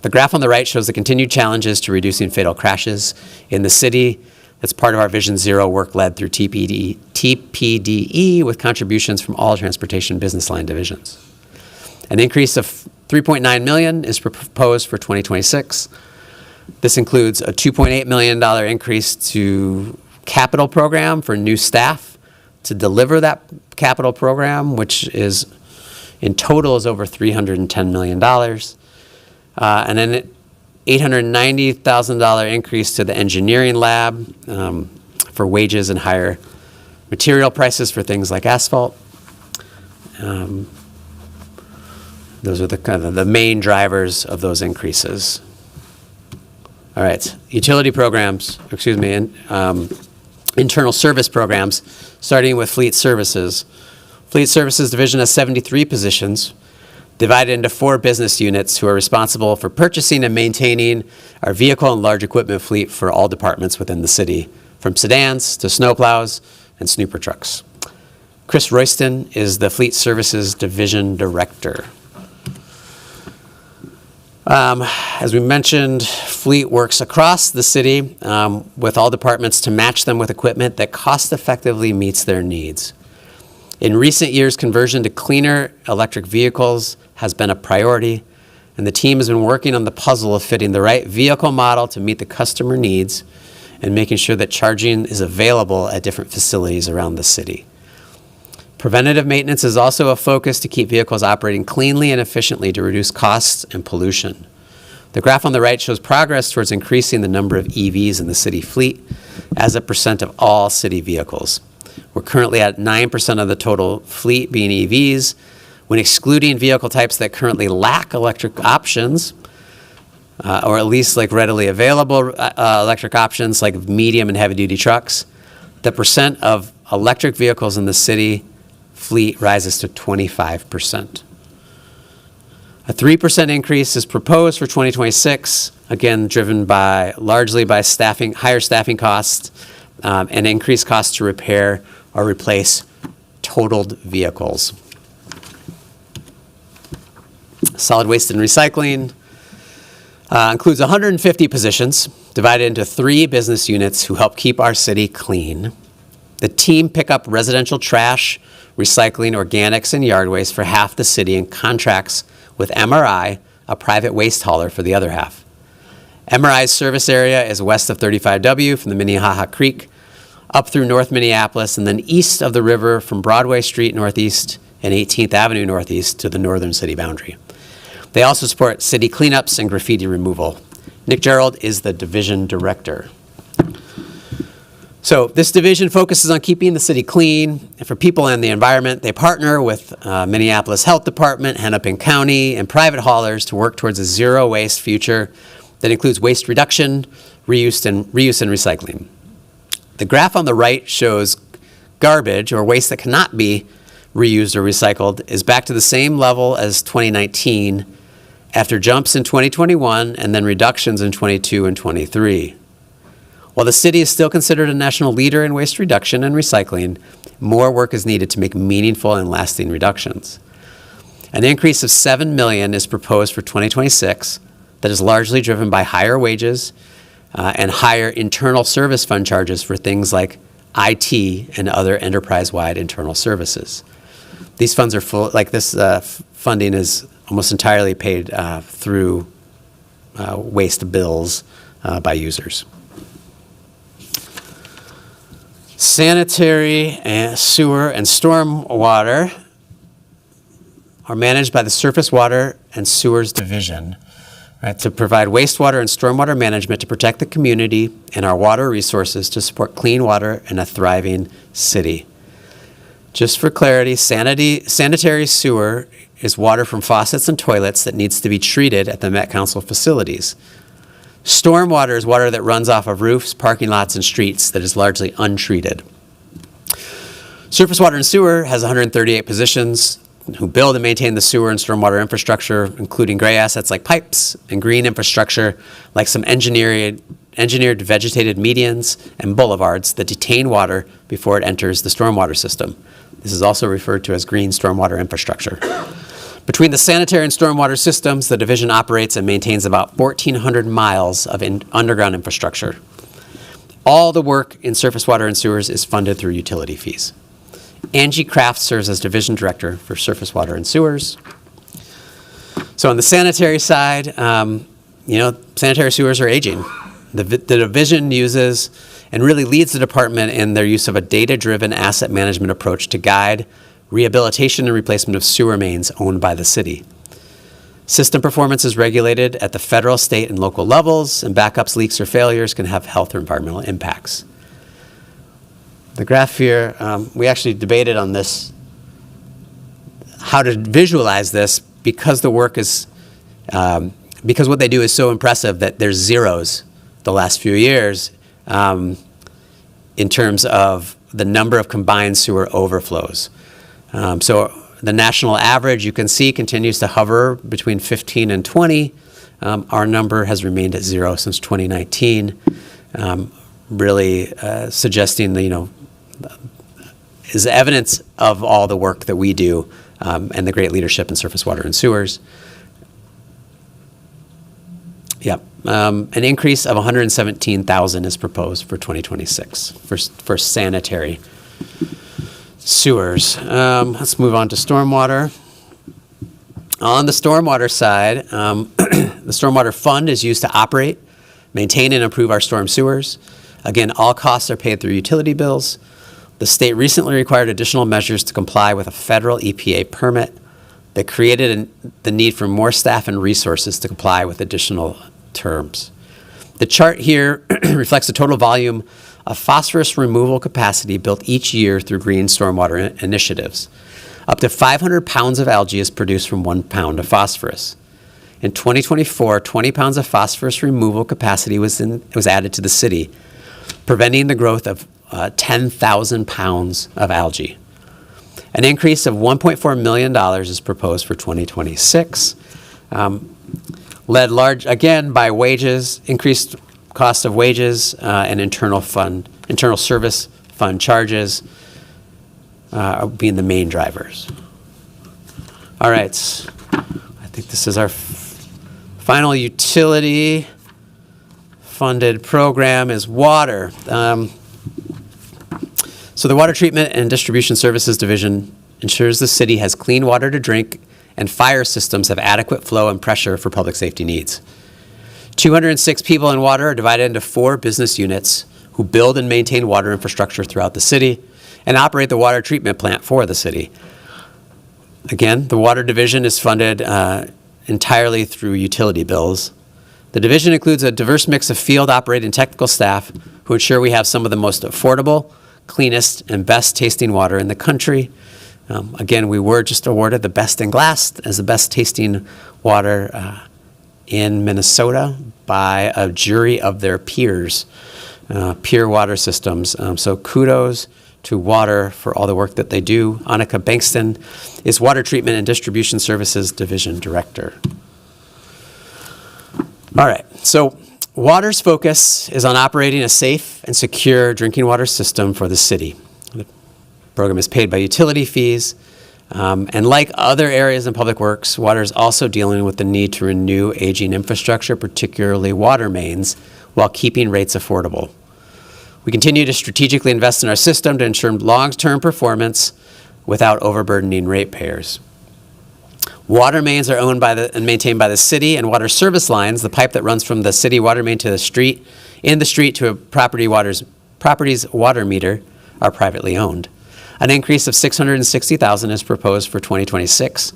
The graph on the right shows the continued challenges to reducing fatal crashes in the city. That's part of our Vision Zero work led through TPDE with contributions from all transportation business line divisions. An increase of $3.9 million is proposed for 2026. This includes a $2.8 million increase to capital program for new staff, to deliver that capital program, which is in total is over $310 million. And then an $890,000 increase to the engineering lab for wages and higher material prices for things like asphalt. Those are the kind of the main drivers of those increases. All right, utility programs, internal service programs, starting with fleet services. Fleet services division has 73 positions, divided into 4 business units who are responsible for purchasing and maintaining our vehicle and large equipment fleet for all departments within the city, from sedans to snowplows and snooper trucks. Chris Royston is the Fleet Services Division Director. As we mentioned, Fleet works across the city with all departments to match them with equipment that cost-effectively meets their needs. In recent years, conversion to cleaner electric vehicles has been a priority, and the team has been working on the puzzle of fitting the right vehicle model to meet the customer needs and making sure that charging is available at different facilities around the city. Preventative maintenance is also a focus to keep vehicles operating cleanly and efficiently to reduce costs and pollution. The graph on the right shows progress towards increasing the number of EVs in the city fleet as a percent of all city vehicles. We're currently at 9% of the total fleet being EVs, when excluding vehicle types that currently lack electric options, or at least like readily available electric options like medium and heavy-duty trucks. The percent of electric vehicles in the city fleet rises to 25%. A 3% increase is proposed for 2026, again driven largely by higher staffing costs and increased costs to repair or replace totaled vehicles. Solid waste and recycling includes 150 positions divided into 3 business units who help keep our city clean. The team pick up residential trash, recycling, organics, and yard waste for half the city and contracts with MRI, a private waste hauler, for the other half. MRI's service area is west of 35W from the Minnehaha Creek, up through North Minneapolis, and then east of the river from Broadway Street northeast and 18th Avenue northeast to the northern city boundary. They also support city cleanups and graffiti removal. Nick Gerald is the division director. So this division focuses on keeping the city clean and for people and the environment. They partner with Minneapolis Health Department, Hennepin County, and private haulers to work towards a zero waste future that includes waste reduction, reuse, and recycling. The graph on the right shows garbage, or waste that cannot be reused or recycled, is back to the same level as 2019 after jumps in 2021 and then reductions in 22 and 23. While the city is still considered a national leader in waste reduction and recycling, more work is needed to make meaningful and lasting reductions. An increase of $7 million is proposed for 2026 that is largely driven by higher wages and higher internal service fund charges for things like IT and other enterprise-wide internal services. These funds are full, like this funding is almost entirely paid through waste bills by users. Sanitary and sewer and storm water are managed by the Surface Water and Sewers Division, right, to provide wastewater and stormwater management to protect the community and our water resources to support clean water and a thriving city. Just for clarity, sanitary sewer is water from faucets and toilets that needs to be treated at the Met Council facilities. Stormwater is water that runs off of roofs, parking lots, and streets that is largely untreated. Surface Water and Sewer has 138 positions who build and maintain the sewer and stormwater infrastructure, including gray assets like pipes and green infrastructure like some engineered vegetated medians and boulevards that detain water before it enters the stormwater system. This is also referred to as green stormwater infrastructure. Between the sanitary and stormwater systems, the division operates and maintains about 1,400 miles of underground infrastructure. All the work in surface water and sewers is funded through utility fees. Angie Kraft serves as division director for surface water and sewers. So on the sanitary side, sanitary sewers are aging. The division uses and really leads the department in their use of a data-driven asset management approach to guide rehabilitation and replacement of sewer mains owned by the city. System performance is regulated at the federal, state, and local levels, and backups, leaks, or failures can have health or environmental impacts. The graph here, we actually debated on this, how to visualize this, because the work is, because what they do is so impressive that there's zeros the last few years in terms of the number of combined sewer overflows. So the national average, you can see, continues to hover between 15 and 20. Our number has remained at 0 since 2019, really suggesting that, is evidence of all the work that we do and the great leadership in surface water and sewers. Yep. An increase of 117,000 is proposed for 2026 for sanitary sewers. Let's move on to stormwater. On the stormwater side, the stormwater fund is used to operate, maintain, and improve our storm sewers. Again, all costs are paid through utility bills. The state recently required additional measures to comply with a federal EPA permit that created the need for more staff and resources to comply with additional terms. The chart here reflects the total volume of phosphorus removal capacity built each year through green stormwater initiatives. Up to 500 pounds of algae is produced from 1 pound of phosphorus. In 2024, 20 pounds of phosphorus removal capacity was added to the city, preventing the growth of 10,000 pounds of algae. An increase of $1.4 million is proposed for 2026, led large, again, by wages, increased cost of wages, and internal service fund charges being the main drivers. All right, I think this is our final utility funded program is water. So the Water Treatment and Distribution Services Division ensures the city has clean water to drink and fire systems have adequate flow and pressure for public safety needs. 206 people in water are divided into 4 business units who build and maintain water infrastructure throughout the city and operate the water treatment plant for the city. Again, the water division is funded entirely through utility bills. The division includes a diverse mix of field operating technical staff who ensure we have some of the most affordable, cleanest, and best tasting water in the country. Again, we were just awarded the Best in Glass as the best tasting water in Minnesota by a jury of their peers, peer water systems. So kudos to Water for all the work that they do. Annika Bankston is Water Treatment and Distribution Services Division Director. All right, so Water's focus is on operating a safe and secure drinking water system for the city. The program is paid by utility fees, and like other areas in public works, Water is also dealing with the need to renew aging infrastructure, particularly water mains, while keeping rates affordable. We continue to strategically invest in our system to ensure long-term performance without overburdening ratepayers. Water mains are owned by and maintained by the city, and water service lines, the pipe that runs from the city water main to the street, in the street to a property's water meter, are privately owned. An increase of $660,000 is proposed for 2026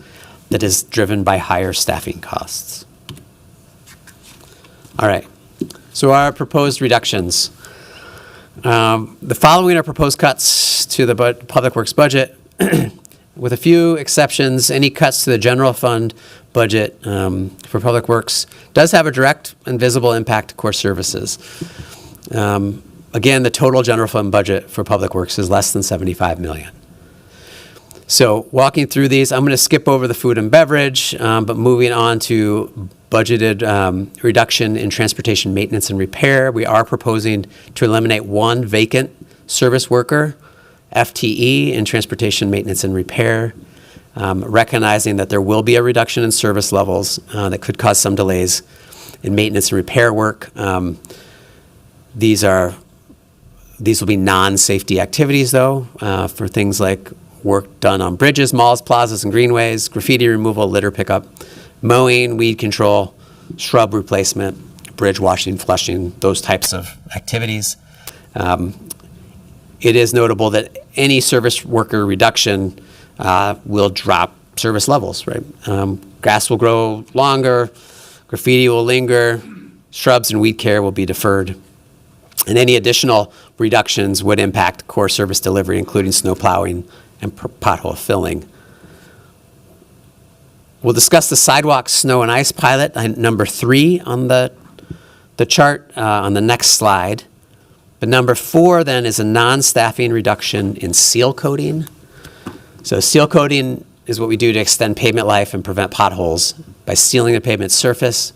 that is driven by higher staffing costs. All right, so our proposed reductions. The following are proposed cuts to the Public Works budget. With a few exceptions, any cuts to the general fund budget for Public Works does have a direct and visible impact to core services. Again, the total general fund budget for Public Works is less than $75 million. So walking through these, I'm going to skip over the food and beverage, but moving on to budgeted reduction in transportation maintenance and repair. We are proposing to eliminate 1 vacant service worker FTE in transportation maintenance and repair, recognizing that there will be a reduction in service levels that could cause some delays in maintenance and repair work. These will be non-safety activities, though, for things like work done on bridges, malls, plazas, and greenways, graffiti removal, litter pickup, mowing, weed control, shrub replacement, bridge washing, flushing, those types of activities. It is notable that any service worker reduction will drop service levels, right? Grass will grow longer, graffiti will linger, shrubs and weed care will be deferred, and any additional reductions would impact core service delivery, including snow plowing and pothole filling. We'll discuss the sidewalk snow and ice pilot, number 3 on the chart on the next slide. But number 4 then is a non-staffing reduction in seal coating. So seal coating is what we do to extend pavement life and prevent potholes by sealing the pavement surface,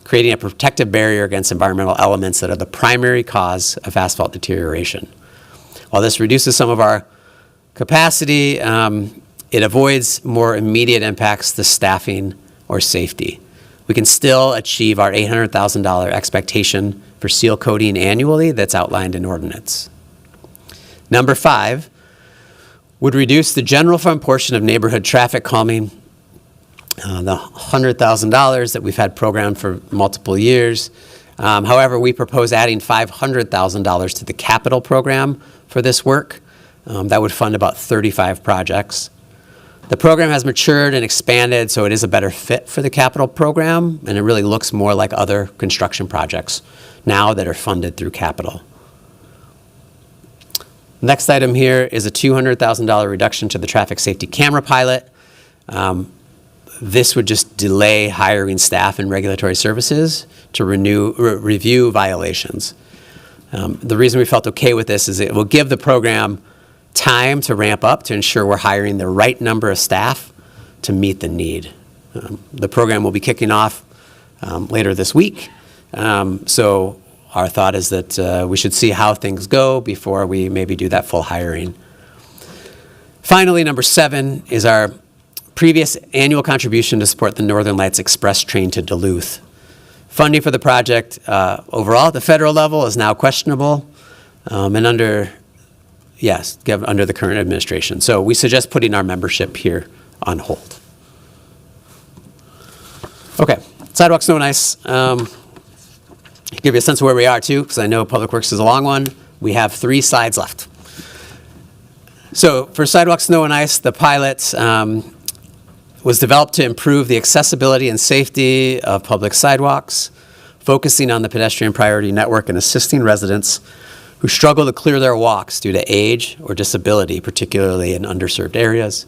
creating a protective barrier against environmental elements that are the primary cause of asphalt deterioration. While this reduces some of our capacity, it avoids more immediate impacts to staffing or safety. We can still achieve our $800,000 expectation for seal coating annually that's outlined in ordinance. Number 5 would reduce the general fund portion of neighborhood traffic calming, the $100,000 that we've had programmed for multiple years. However, we propose adding $500,000 to the capital program for this work. That would fund about 35 projects. The program has matured and expanded, so it is a better fit for the capital program, and it really looks more like other construction projects now that are funded through capital. Next item here is a $200,000 reduction to the traffic safety camera pilot. This would just delay hiring staff in regulatory services to review violations. The reason we felt okay with this is it will give the program time to ramp up to ensure we're hiring the right number of staff to meet the need. The program will be kicking off later this week. So our thought is that we should see how things go before we maybe do that full hiring. Finally, number 7 is our previous annual contribution to support the Northern Lights Express train to Duluth. Funding for the project overall at the federal level is now questionable and under the current administration. So we suggest putting our membership here on hold. Okay, sidewalk, snow and ice. Give you a sense of where we are too, because I know Public Works is a long one. We have 3 slides left. So for sidewalk, snow and ice, the pilot was developed to improve the accessibility and safety of public sidewalks, focusing on the pedestrian priority network and assisting residents who struggle to clear their walks due to age or disability, particularly in underserved areas.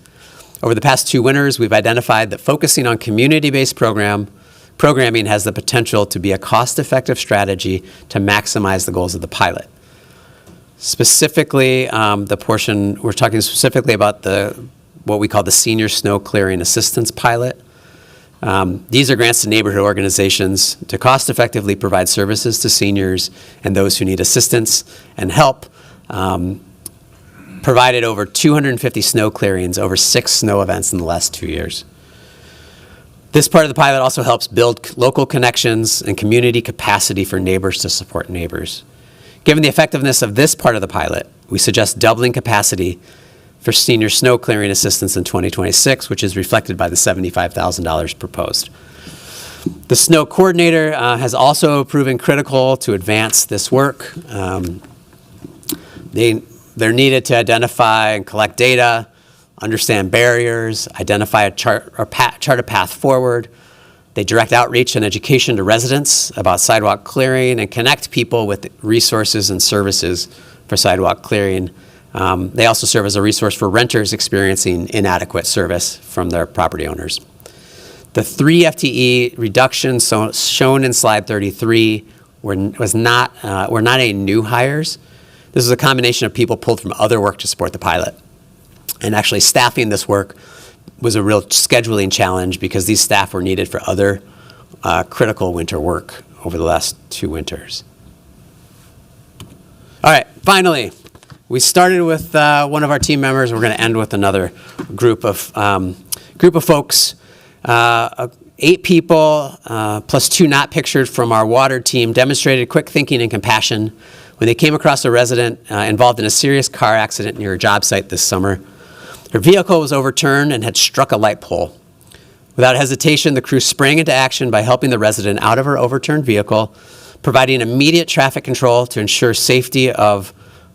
Over the past 2 winters, we've identified that focusing on community-based programming has the potential to be a cost-effective strategy to maximize the goals of the pilot. Specifically, the portion, we're talking specifically about what we call the Senior Snow Clearing Assistance Pilot. These are grants to neighborhood organizations to cost-effectively provide services to seniors and those who need assistance and help, provided over 250 snow clearings over 6 snow events in the last 2 years. This part of the pilot also helps build local connections and community capacity for neighbors to support neighbors. Given the effectiveness of this part of the pilot, we suggest doubling capacity for senior snow clearing assistance in 2026, which is reflected by the $75,000 proposed. The snow coordinator has also proven critical to advance this work. They're needed to identify and collect data, understand barriers, identify chart a path forward. They direct outreach and education to residents about sidewalk clearing and connect people with resources and services for sidewalk clearing. They also serve as a resource for renters experiencing inadequate service from their property owners. The 3 FTE reductions shown in slide 33 were not any new hires. This is a combination of people pulled from other work to support the pilot. And actually staffing this work was a real scheduling challenge because these staff were needed for other critical winter work over the last 2 winters. All right, finally, we started with one of our team members. We're going to end with another group of folks. 8 people plus 2 not pictured from our water team demonstrated quick thinking and compassion when they came across a resident involved in a serious car accident near a job site this summer. Her vehicle was overturned and had struck a light pole. Without hesitation, the crew sprang into action by helping the resident out of her overturned vehicle providing immediate traffic control to ensure safety of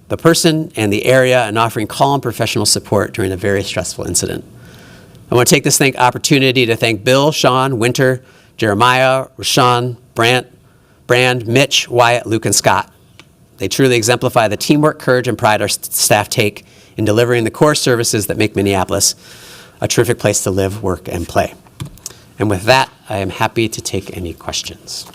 the person and the area, and offering calm professional support during a very stressful incident. I want to take this opportunity to thank Bill, Sean, Winter, Jeremiah, Rashawn, Brand, Mitch, Wyatt, Luke, and Scott. They truly exemplify the teamwork, courage, and pride our staff take in delivering the core services that make Minneapolis a terrific place to live, work, and play. And with that, I am happy to take any questions.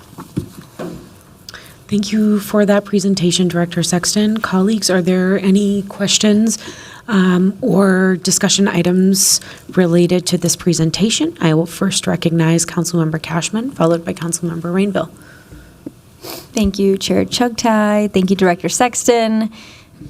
Thank you for that presentation, Director Sexton. Colleagues, are there any questions or discussion items related to this presentation? I will first recognize Councilmember Cashman, followed by Councilmember Rainville. Thank you, Chair Chugtai. Thank you, Director Sexton.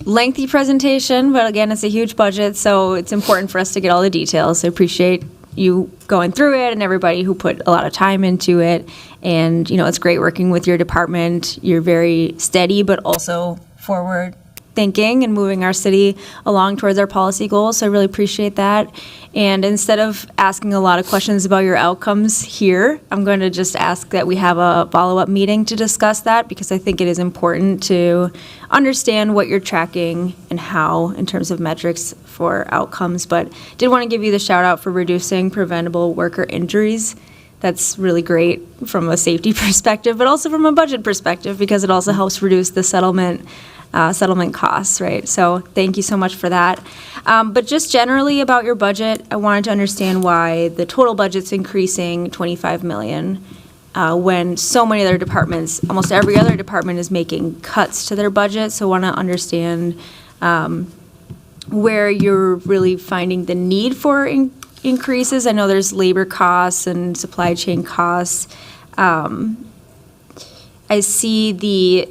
Lengthy presentation, but again, it's a huge budget, so it's important for us to get all the details. I appreciate you going through it and everybody who put a lot of time into it. And, you know, it's great working with your department. You're very steady, but also forward thinking and moving our city along towards our policy goals. So I really appreciate that. And instead of asking a lot of questions about your outcomes here, I'm going to just ask that we have a follow-up meeting to discuss that, because I think it is important to understand what you're tracking and how in terms of metrics for outcomes. But did want to give you the shout out for reducing preventable worker injuries. That's really great from a safety perspective, but also from a budget perspective, because it also helps reduce the settlement costs, right? So thank you so much for that. But just generally about your budget, I wanted to understand why the total budget's increasing $25 million when so many other departments, almost every other department is making cuts to their budget. So I want to understand where you're really finding the need for increases. I know there's labor costs and supply chain costs. I see the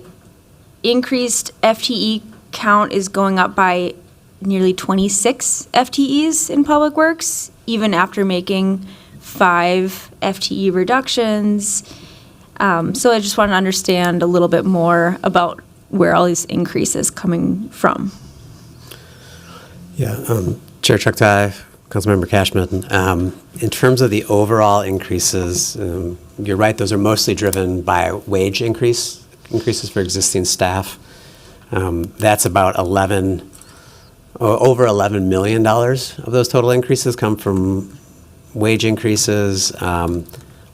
increased FTE count is going up by nearly 26 FTEs in Public Works, even after making 5 FTE reductions. So I just want to understand a little bit more about where all these increases coming from. Yeah, Chair Chugtai, Councilmember Cashman, in terms of the overall increases, you're right, those are mostly driven by wage increases for existing staff. That's about over $11 million of those total increases come from wage increases.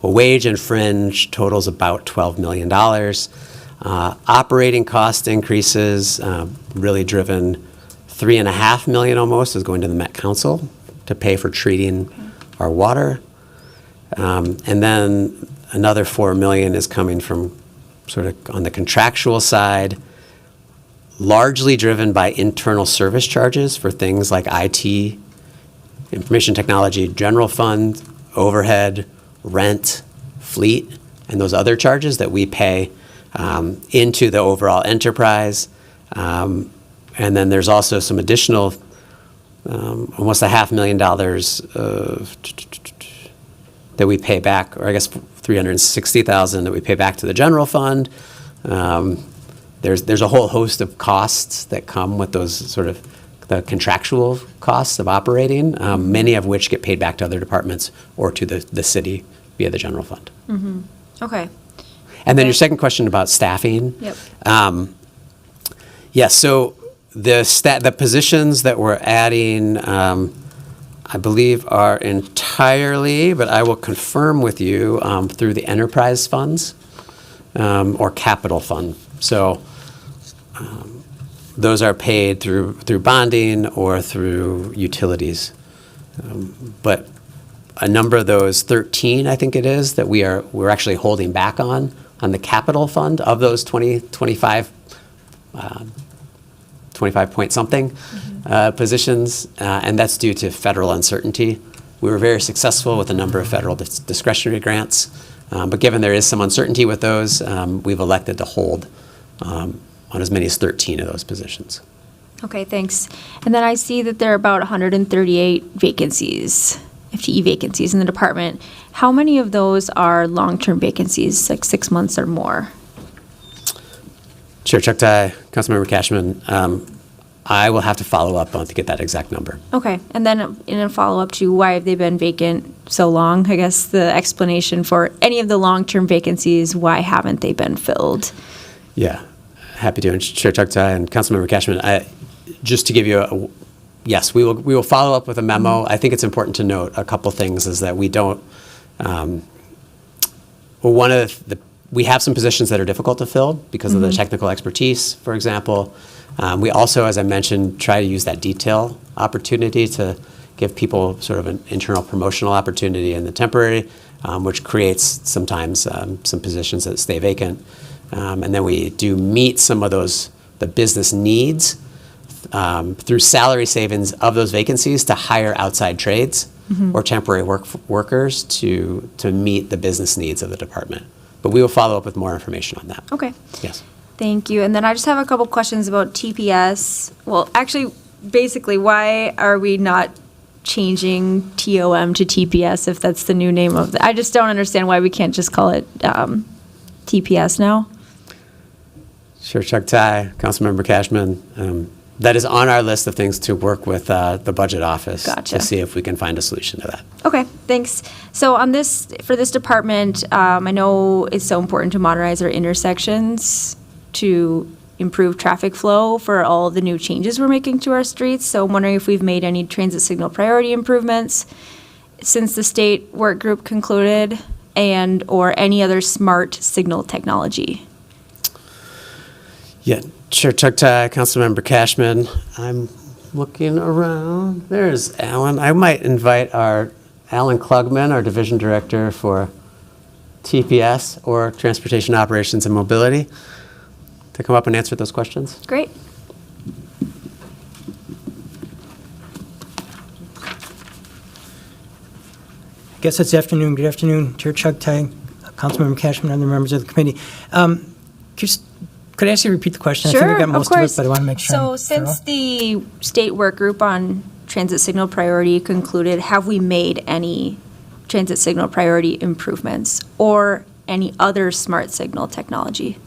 Wage and fringe totals about $12 million. Operating cost increases, really driven $3.5 million almost is going to the Met Council to pay for treating our water. And then another $4 million is coming from sort of on the contractual side, largely driven by internal service charges for things like IT, information technology, general fund, overhead, rent, fleet, and those other charges that we pay into the overall enterprise. And then there's also some additional, almost $500,000 that we pay back, or I guess $360,000 that we pay back to the general fund. There's a whole host of costs that come with those sort of the contractual costs of operating, many of which get paid back to other departments or to the city via the general fund. Mm-hmm. Okay. And then your second question about staffing. Yep. Yes, so the positions that we're adding, I believe, are entirely, but I will confirm with you, through the enterprise funds or capital fund. So those are paid through bonding or through utilities. But a number of those, 13, I think it is, that we're actually holding back on the capital fund of those 25 point something positions, and that's due to federal uncertainty. We were very successful with a number of federal discretionary grants, but given there is some uncertainty with those, we've elected to hold on as many as 13 of those positions. Okay, thanks. And then I see that there are about 138 vacancies, FTE vacancies in the department. How many of those are long-term vacancies, like 6 months or more? Chair Chugtai, Councilmember Cashman, I will have to follow up on to get that exact number. Okay, and then in a follow-up to why have they been vacant so long? I guess the explanation for any of the long-term vacancies, why haven't they been filled? Yeah, happy to. And Chair Chugtai and Councilmember Cashman, just to give you yes, we will follow up with a memo. I think it's important to note a couple things is that we don't, we have some positions that are difficult to fill because of the technical expertise, for example. We also, as I mentioned, try to use that detail opportunity to give people sort of an internal promotional opportunity in the temporary, which creates sometimes some positions that stay vacant. And then we do meet some of the business needs through salary savings of those vacancies to hire outside trades or temporary workers to meet the business needs of the department. But we will follow up with more information on that. Okay. Yes. Thank you. And then I just have a couple questions about TPS. Well, actually, basically, why are we not changing TOM to TPS if that's the new name of I just don't understand why we can't just call it TPS now. Chair Chugtai, Councilmember Cashman, that is on our list of things to work with the budget office Gotcha. to see if we can find a solution to that. Okay, thanks. So on this, for this department, I know it's so important to modernize our intersections to improve traffic flow for all the new changes we're making to our streets. So I'm wondering if we've made any transit signal priority improvements since the state work group concluded and or any other smart signal technology. Yeah, Chair Chugtai, Councilmember Cashman, I'm looking around. There's Alan. I might invite our Alan Klugman, our Division Director for TPS or Transportation Operations and Mobility, to come up and answer those questions. Great. I guess it's afternoon. Good afternoon, Chair Chugtai, Councilmember Cashman, and other members of the committee. Could I ask you to repeat the question? Sure, I think I got most of course. it, but I want to make sure. So I'm since thorough. the state work group on transit signal priority concluded, have we made any transit signal priority improvements or any other smart signal technology?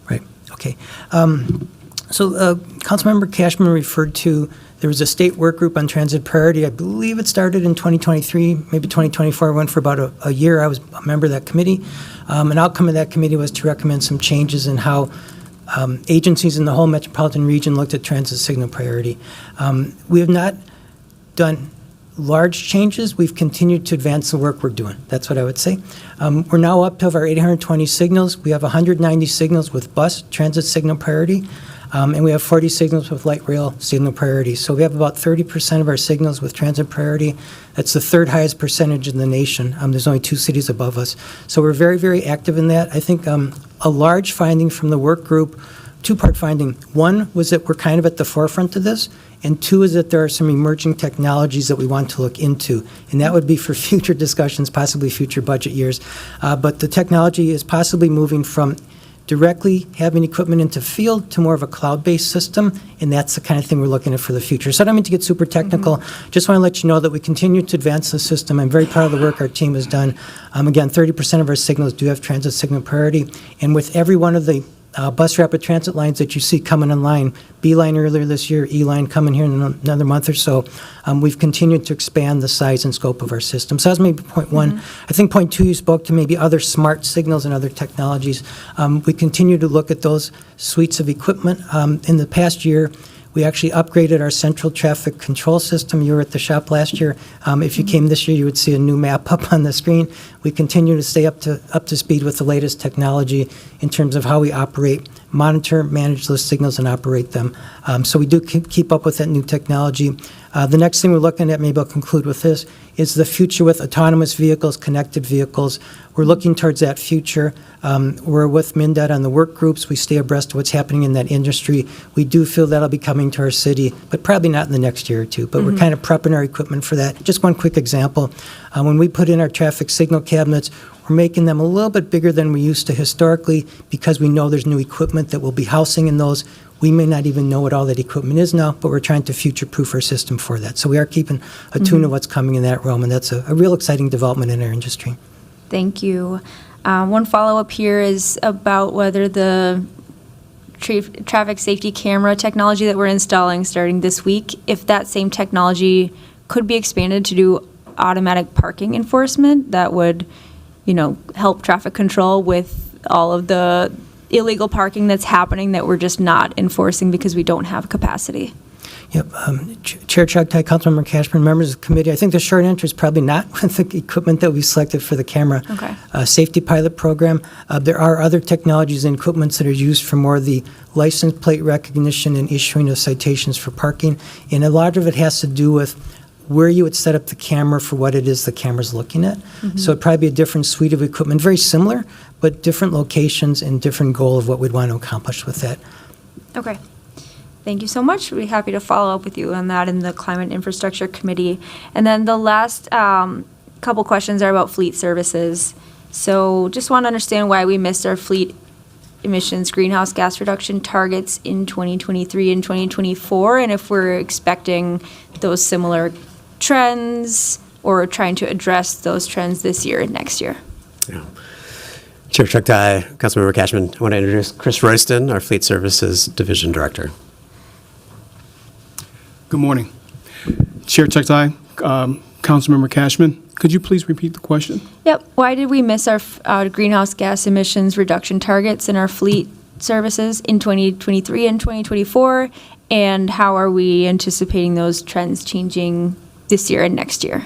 Right, okay. Councilmember Cashman referred to, there was a state work group on transit priority. I believe it started in 2023, maybe 2024. It went for about a year. I was a member of that committee. An outcome of that committee was to recommend some changes in how agencies in the whole metropolitan region looked at transit signal priority. We have not done large changes. We've continued to advance the work we're doing. That's what I would say. We're now up to our 820 signals. We have 190 signals with bus transit signal priority. And we have 40 signals with light rail signal priority. So we have about 30% of our signals with transit priority. That's the third highest percentage in the nation. There's only 2 cities above us. So we're very, very active in that. I think a large finding from the work group, 2-part finding. One was that we're kind of at the forefront of this, and 2 is that there are some emerging technologies that we want to look into, and that would be for future discussions, possibly future budget years. But the technology is possibly moving from directly having equipment into field to more of a cloud-based system, and that's the kind of thing we're looking at for the future. So I don't mean to get super technical. Just want to let you know that we continue to advance the system. I'm very proud of the work our team has done. Again, 30% of our signals do have transit signal priority, and with every one of the bus rapid transit lines that you see coming online, B-Line earlier this year, E-Line coming here in another month or so, we've continued to expand the size and scope of our system. So that's maybe point one. I think point 2, you spoke to maybe other smart signals and other technologies. We continue to look at those suites of equipment. In the past year, we actually upgraded our central traffic control system. You were at the shop last year. If you came this year, you would see a new map up on the screen. We continue to stay up to speed with the latest technology in terms of how we operate, monitor, manage those signals, and operate them. So we do keep up with that new technology. The next thing we're looking at, maybe I'll conclude with this, is the future with autonomous vehicles, connected vehicles. We're looking towards that future. We're with MnDOT on the work groups. We stay abreast of what's happening in that industry. We do feel that'll be coming to our city, but probably not in the next year or two. But we're kind of prepping our equipment for that. Just one quick example. When we put in our traffic signal cabinets, we're making them a little bit bigger than we used to historically because we know there's new equipment that will be housing in those. We may not even know what all that equipment is now, but we're trying to future-proof our system for that. So we are keeping attuned to what's coming in that realm, and that's a real exciting development in our industry. Thank you. One follow-up here is about whether the traffic safety camera technology that we're installing starting this week, if that same technology could be expanded to do automatic parking enforcement, that would, help traffic control with all of the illegal parking that's happening that we're just not enforcing because we don't have capacity. Yep. Chair Chugtai, Councilmember Cashman, members of the committee, I think the short answer is probably not with the equipment that we selected for the camera safety pilot program. There are other technologies and equipments that are used for more of the license plate recognition and issuing of citations for parking. And a lot of it has to do with where you would set up the camera for what it is the camera's looking at. So it'd probably be a different suite of equipment, very similar, but different locations and different goal of what we'd want to accomplish with that. Okay. Thank you so much. We'd be happy to follow up with you on that in the Climate Infrastructure Committee. And then the last couple questions are about fleet services. So just want to understand why we missed our fleet emissions greenhouse gas reduction targets in 2023 and 2024, and if we're expecting those similar trends or trying to address those trends this year and next year. Yeah. Chair Chugtai, Councilmember Cashman, I want to introduce Chris Royston, our Fleet Services Division Director. Good morning. Chair Chugtai, Councilmember Cashman, could you please repeat the question? Yep. Why did we miss our greenhouse gas emissions reduction targets in our fleet services in 2023 and 2024? And how are we anticipating those trends changing this year and next year?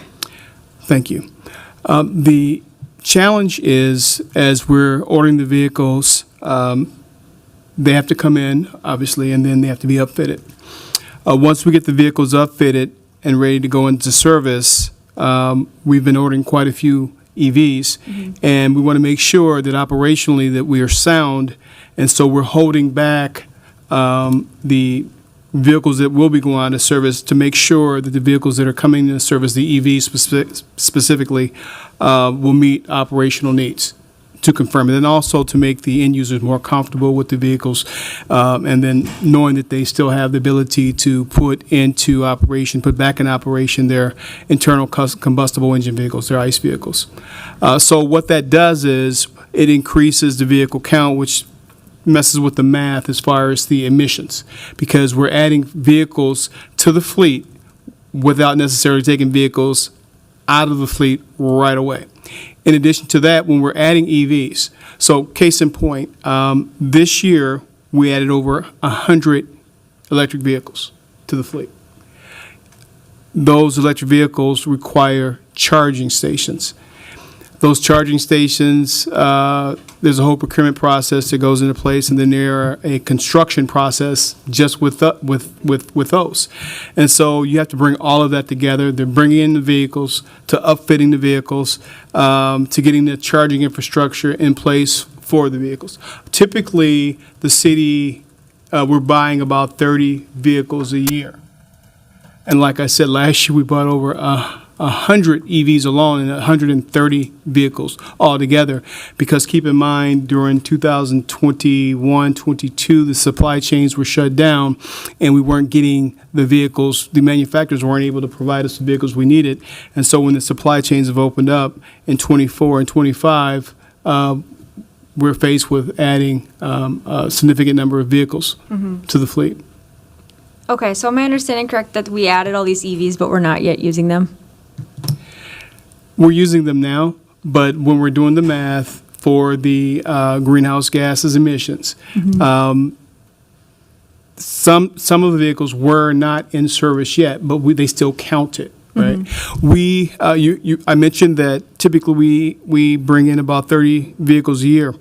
Thank you. The challenge is, as we're ordering the vehicles, they have to come in, obviously, and then they have to be upfitted. Once we get the vehicles upfitted and ready to go into service, we've been ordering quite a few EVs, and we want to make sure that operationally that we are sound, and so we're holding back the vehicles that will be going out of service to make sure that the vehicles that are coming into service, the EVs specifically, will meet operational needs. To confirm it, and also to make the end users more comfortable with the vehicles, and then knowing that they still have the ability to put back in operation their internal combustible engine vehicles, their ICE vehicles. So what that does is it increases the vehicle count, which messes with the math as far as the emissions, because we're adding vehicles to the fleet without necessarily taking vehicles out of the fleet right away. In addition to that, when we're adding EVs, so case in point, this year we added over 100 electric vehicles to the fleet. Those electric vehicles require charging stations. Those charging stations, there's a whole procurement process that goes into place, and then there a construction process just with those. And so you have to bring all of that together. They're bringing in the vehicles, to upfitting the vehicles, to getting the charging infrastructure in place for the vehicles. Typically, the city, we're buying about 30 vehicles a year. And like I said, last year we bought over 100 EVs alone and 130 vehicles altogether, because keep in mind, during 2021-22, the supply chains were shut down and we weren't getting the vehicles. The manufacturers weren't able to provide us the vehicles we needed. And so when the supply chains have opened up in 24 and 25, we're faced with adding a significant number of vehicles to the fleet. Okay, so am I understanding correct that we added all these EVs, but we're not yet using them? We're using them now, but when we're doing the math for the greenhouse gases emissions, some of the vehicles were not in service yet, but they still count it, right? I mentioned that typically we bring in about 30 vehicles a year.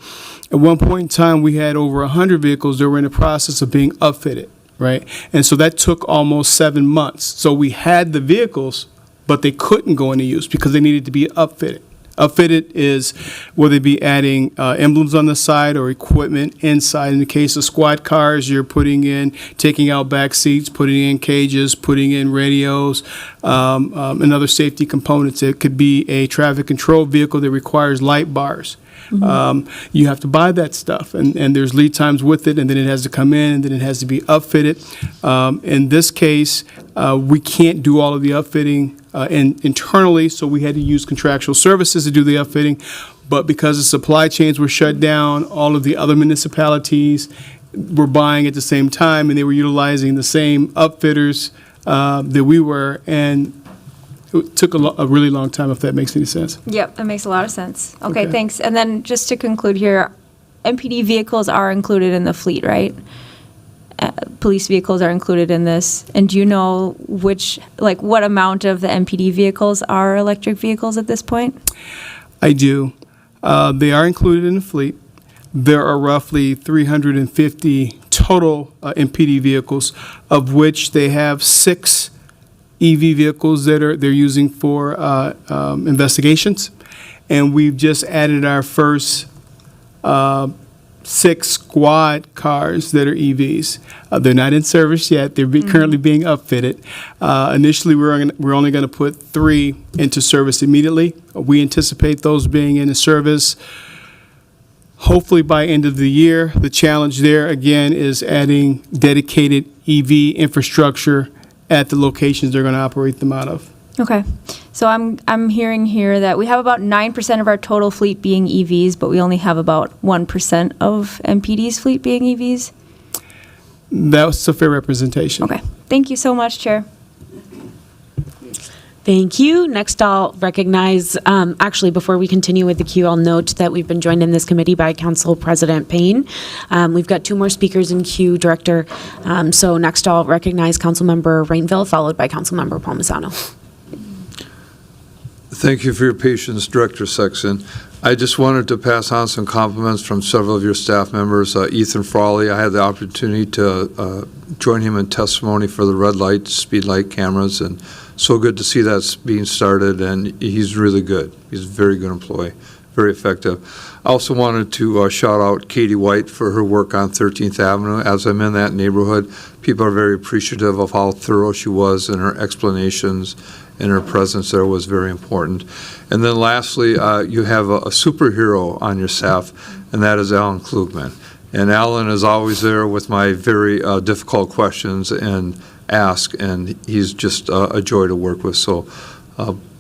At one point in time, we had over 100 vehicles that were in the process of being upfitted, right? And so that took almost 7 months. So we had the vehicles, but they couldn't go into use because they needed to be upfitted. Upfitted is whether they be adding emblems on the side or equipment inside. In the case of squad cars, you're taking out back seats, putting in cages, putting in radios, and other safety components. It could be a traffic control vehicle that requires light bars. You have to buy that stuff, and there's lead times with it, and then it has to come in, and then it has to be upfitted. In this case, we can't do all of the upfitting internally, so we had to use contractual services to do the upfitting. But because the supply chains were shut down, all of the other municipalities, were buying at the same time, and they were utilizing the same upfitters that we were, and it took a really long time, if that makes any sense. Yep, that makes a lot of sense. Okay, Okay. thanks. And then just to conclude here, MPD vehicles are included in the fleet, right? Police vehicles are included in this. And do you know what amount of the MPD vehicles are electric vehicles at this point? I do. They are included in the fleet. There are roughly 350 total MPD vehicles, of which they have 6 EV vehicles that they're using for investigations. And we've just added our first 6 squad cars that are EVs. They're not in service yet. They're currently being upfitted. Initially, we're only going to put 3 into service immediately. We anticipate those being in service hopefully by end of the year. The challenge there, again, is adding dedicated EV infrastructure at the locations they're going to operate them out of. Okay. So I'm hearing here that we have about 9% of our total fleet being EVs, but we only have about 1% of MPD's fleet being EVs? That's a fair representation. Okay. Thank you so much, Chair. Thank you. Next, I'll recognize, actually, before we continue with the queue, I'll note that we've been joined in this committee by Council President Payne. We've got 2 more speakers in queue, Director. So next, I'll recognize Councilmember Rainville, followed by Councilmember Palmisano. Thank you for your patience, Director Sexton. I just wanted to pass on some compliments from several of your staff members. Ethan Frawley, I had the opportunity to join him in testimony for the red light, speed light cameras, and so good to see that's being started, and he's really good. He's a very good employee, very effective. I also wanted to shout out Katie White for her work on 13th Avenue. As I'm in that neighborhood, people are very appreciative of how thorough she was in her explanations, and her presence there was very important. And then lastly, you have a superhero on your staff, and that is Alan Klugman. And Alan is always there with my very difficult questions and ask, and he's just a joy to work with. So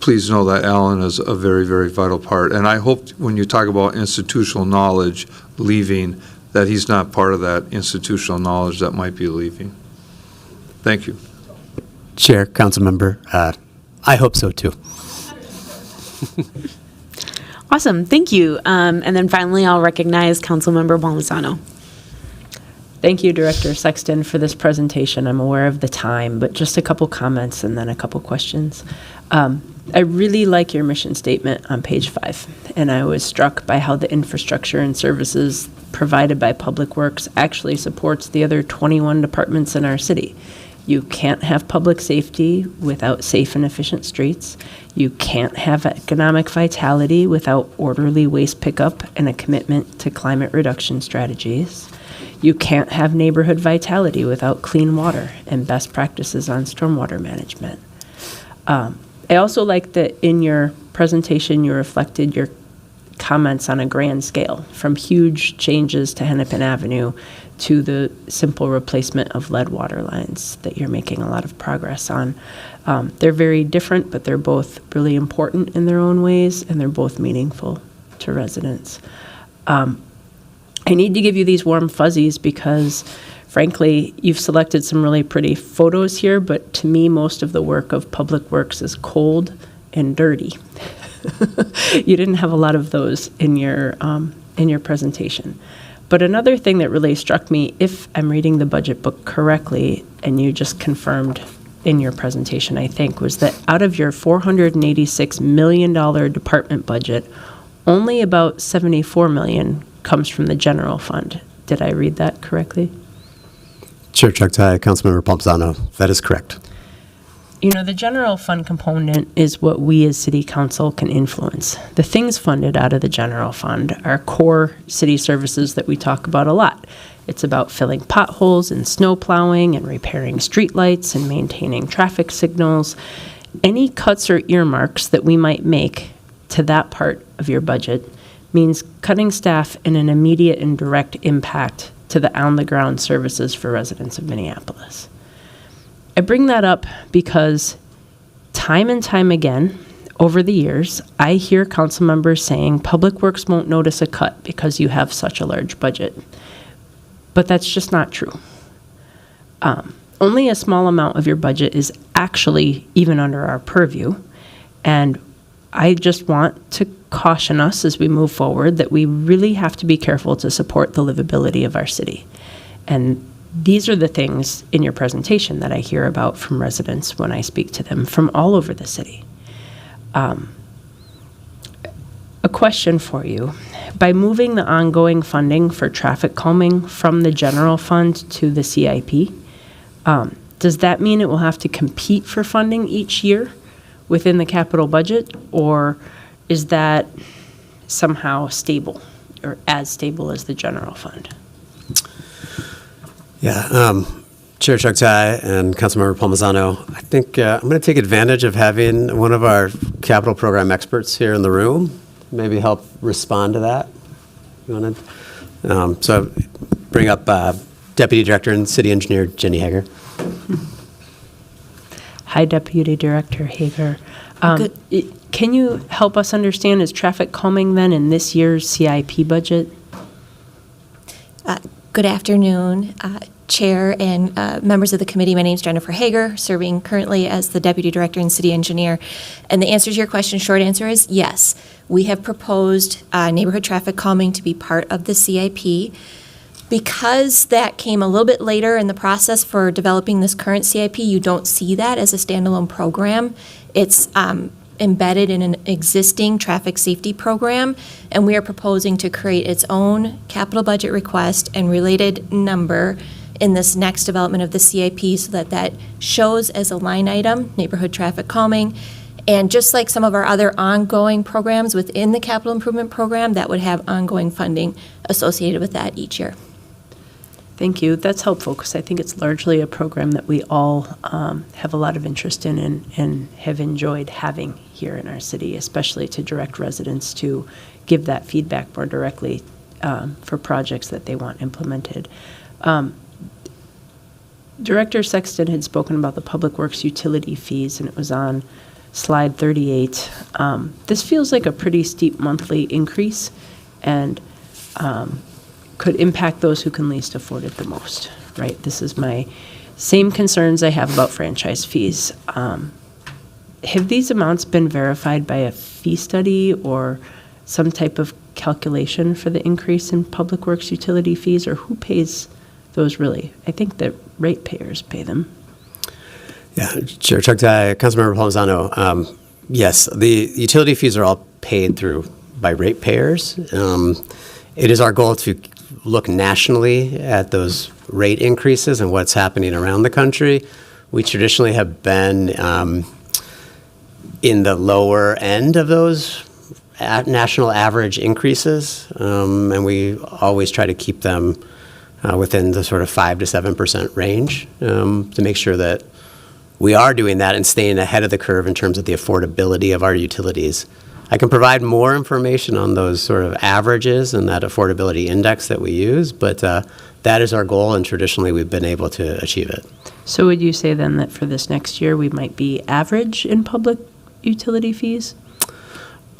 please know that Alan is a very, very vital part. And I hope when you talk about institutional knowledge leaving, that he's not part of that institutional knowledge that might be leaving. Thank you. Chair, council member, I hope so too. Awesome. Thank you. And then finally, I'll recognize Councilmember Palmisano. Thank you, Director Sexton, for this presentation. I'm aware of the time, but just a couple comments and then a couple questions. I really like your mission statement on page 5, and I was struck by how the infrastructure and services provided by Public Works actually supports the other 21 departments in our city. You can't have public safety without safe and efficient streets. You can't have economic vitality without orderly waste pickup and a commitment to climate reduction strategies. You can't have neighborhood vitality without clean water and best practices on stormwater management. I also like that in your presentation you reflected your comments on a grand scale, from huge changes to Hennepin Avenue to the simple replacement of lead water lines that you're making a lot of progress on. They're very different, but they're both really important in their own ways, and they're both meaningful to residents. I need to give you these warm fuzzies because, frankly, you've selected some really pretty photos here, but to me, most of the work of Public Works is cold and dirty. You didn't have a lot of those in your presentation. But another thing that really struck me, if I'm reading the budget book correctly, and you just confirmed in your presentation, I think, was that out of your $486 million department budget, only about $74 million comes from the general fund. Did I read that correctly? Chair Chugtai, Councilmember Palmisano, that is correct. You know, the general fund component is what we as city council can influence. The things funded out of the general fund are core city services that we talk about a lot. It's about filling potholes and snow plowing and repairing streetlights and maintaining traffic signals. Any cuts or earmarks that we might make to that part of your budget means cutting staff in an immediate and direct impact to the on-the-ground services for residents of Minneapolis. I bring that up because time and time again, over the years, I hear council members saying Public Works won't notice a cut because you have such a large budget. but that's just not true. Only a small amount of your budget is actually even under our purview, and I just want to caution us as we move forward that we really have to be careful to support the livability of our city. And these are the things in your presentation that I hear about from residents when I speak to them from all over the city. A question for you. By moving the ongoing funding for traffic calming from the general fund to the CIP, does that mean it will have to compete for funding each year within the capital budget, or is that somehow stable or as stable as the general fund? Yeah, Chair Chugtai and Councilmember Palmisano, I think I'm going to take advantage of having one of our capital program experts here in the room, maybe help respond to that. You want to? So bring up Deputy Director and City Engineer Jenny Hager. Hi, Deputy Director Hager. Can you help us understand, is traffic calming then in this year's CIP budget? Good afternoon, Chair and members of the committee. My name is Jennifer Hager, serving currently as the Deputy Director and City Engineer. And the answer to your question, short answer is yes. We have proposed neighborhood traffic calming to be part of the CIP. Because that came a little bit later in the process for developing this current CIP, you don't see that as a standalone program. It's embedded in an existing traffic safety program, and we are proposing to create its own capital budget request and related number in this next development of the CIP so that that shows as a line item, neighborhood traffic calming. And just like some of our other ongoing programs within the capital improvement program, that would have ongoing funding associated with that each year. Thank you. That's helpful because I think it's largely a program that we all have a lot of interest in and have enjoyed having here in our city, especially to direct residents to give that feedback more directly for projects that they want implemented. Director Sexton had spoken about the Public Works utility fees, and it was on slide 38. This feels like a pretty steep monthly increase, and could impact those who can least afford it the most, right? This is my same concerns I have about franchise fees. Have these amounts been verified by a fee study or some type of calculation for the increase in Public Works utility fees, or who pays those really? I think that ratepayers pay them. Yeah, Chair Chugtai, Councilmember Palmisano, yes, the utility fees are all paid through by ratepayers. It is our goal to look nationally at those rate increases and what's happening around the country. We traditionally have been in the lower end of those national average increases, and we always try to keep them within the sort of 5 to 7% range to make sure that we are doing that and staying ahead of the curve in terms of the affordability of our utilities. I can provide more information on those sort of averages and that affordability index that we use, but that is our goal, and traditionally we've been able to achieve it. So would you say then that for this next year we might be average in public utility fees?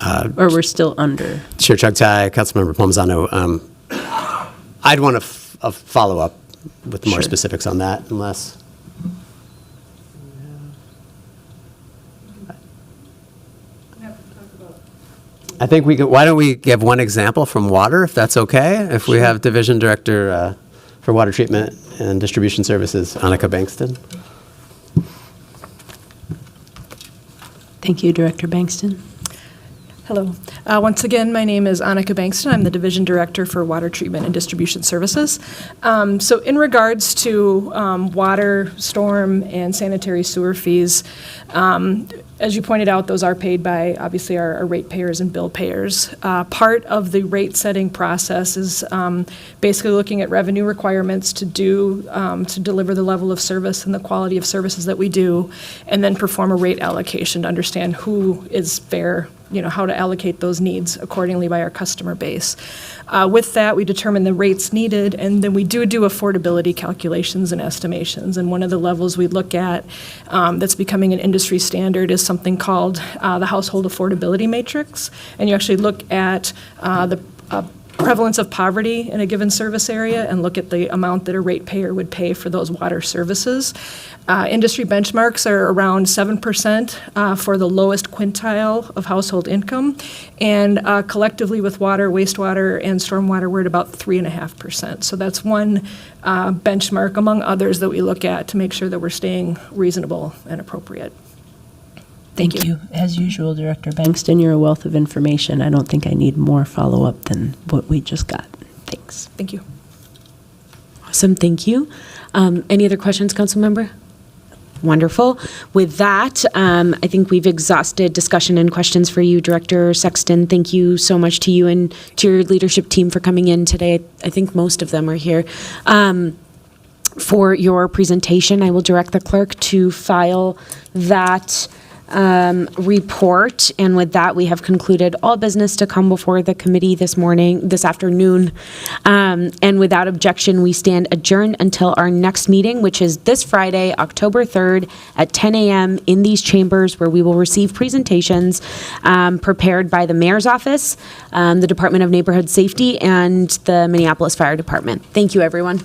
Or we're still under? Chair Chugtai, Councilmember Palmisano, I'd want to follow up with more specifics on that, unless. I think we could, why don't we give one example from water, if that's okay? If we have Division Director for Water Treatment and Distribution Services, Annika Bankston. Thank you, Director Bankston. Hello. Once again, my name is Annika Bankston. I'm the Division Director for Water Treatment and Distribution Services. So in regards to water, storm, and sanitary sewer fees, as you pointed out, those are paid by, obviously, our ratepayers and bill payers. Part of the rate setting process is basically looking at revenue requirements to deliver the level of service and the quality of services that we do, and then perform a rate allocation to understand who is fair, how to allocate those needs accordingly by our customer base. With that, we determine the rates needed, and then we do affordability calculations and estimations. And one of the levels we look at that's becoming an industry standard is something called the Household Affordability Matrix. And you actually look at the prevalence of poverty in a given service area and look at the amount that a ratepayer would pay for those water services. Industry benchmarks are around 7% for the lowest quintile of household income, and collectively with water, wastewater, and stormwater, we're at about 3.5%. So that's one benchmark among others that we look at to make sure that we're staying reasonable and appropriate. Thank you. As usual, Director Bankston, you're a wealth of information. I don't think I need more follow-up than what we just got. Thanks. Thank you. Awesome, thank you. Any other questions, council member? Wonderful. With that, I think we've exhausted discussion and questions for you, Director Sexton. Thank you so much to you and to your leadership team for coming in today. I think most of them are here. For your presentation, I will direct the clerk to file that report. And with that, we have concluded all business to come before the committee this afternoon. And without objection, we stand adjourned until our next meeting, which is this Friday, October 3rd at 10 a.m. in these chambers, where we will receive presentations prepared by the Mayor's Office, the Department of Neighborhood Safety, and the Minneapolis Fire Department. Thank you, everyone.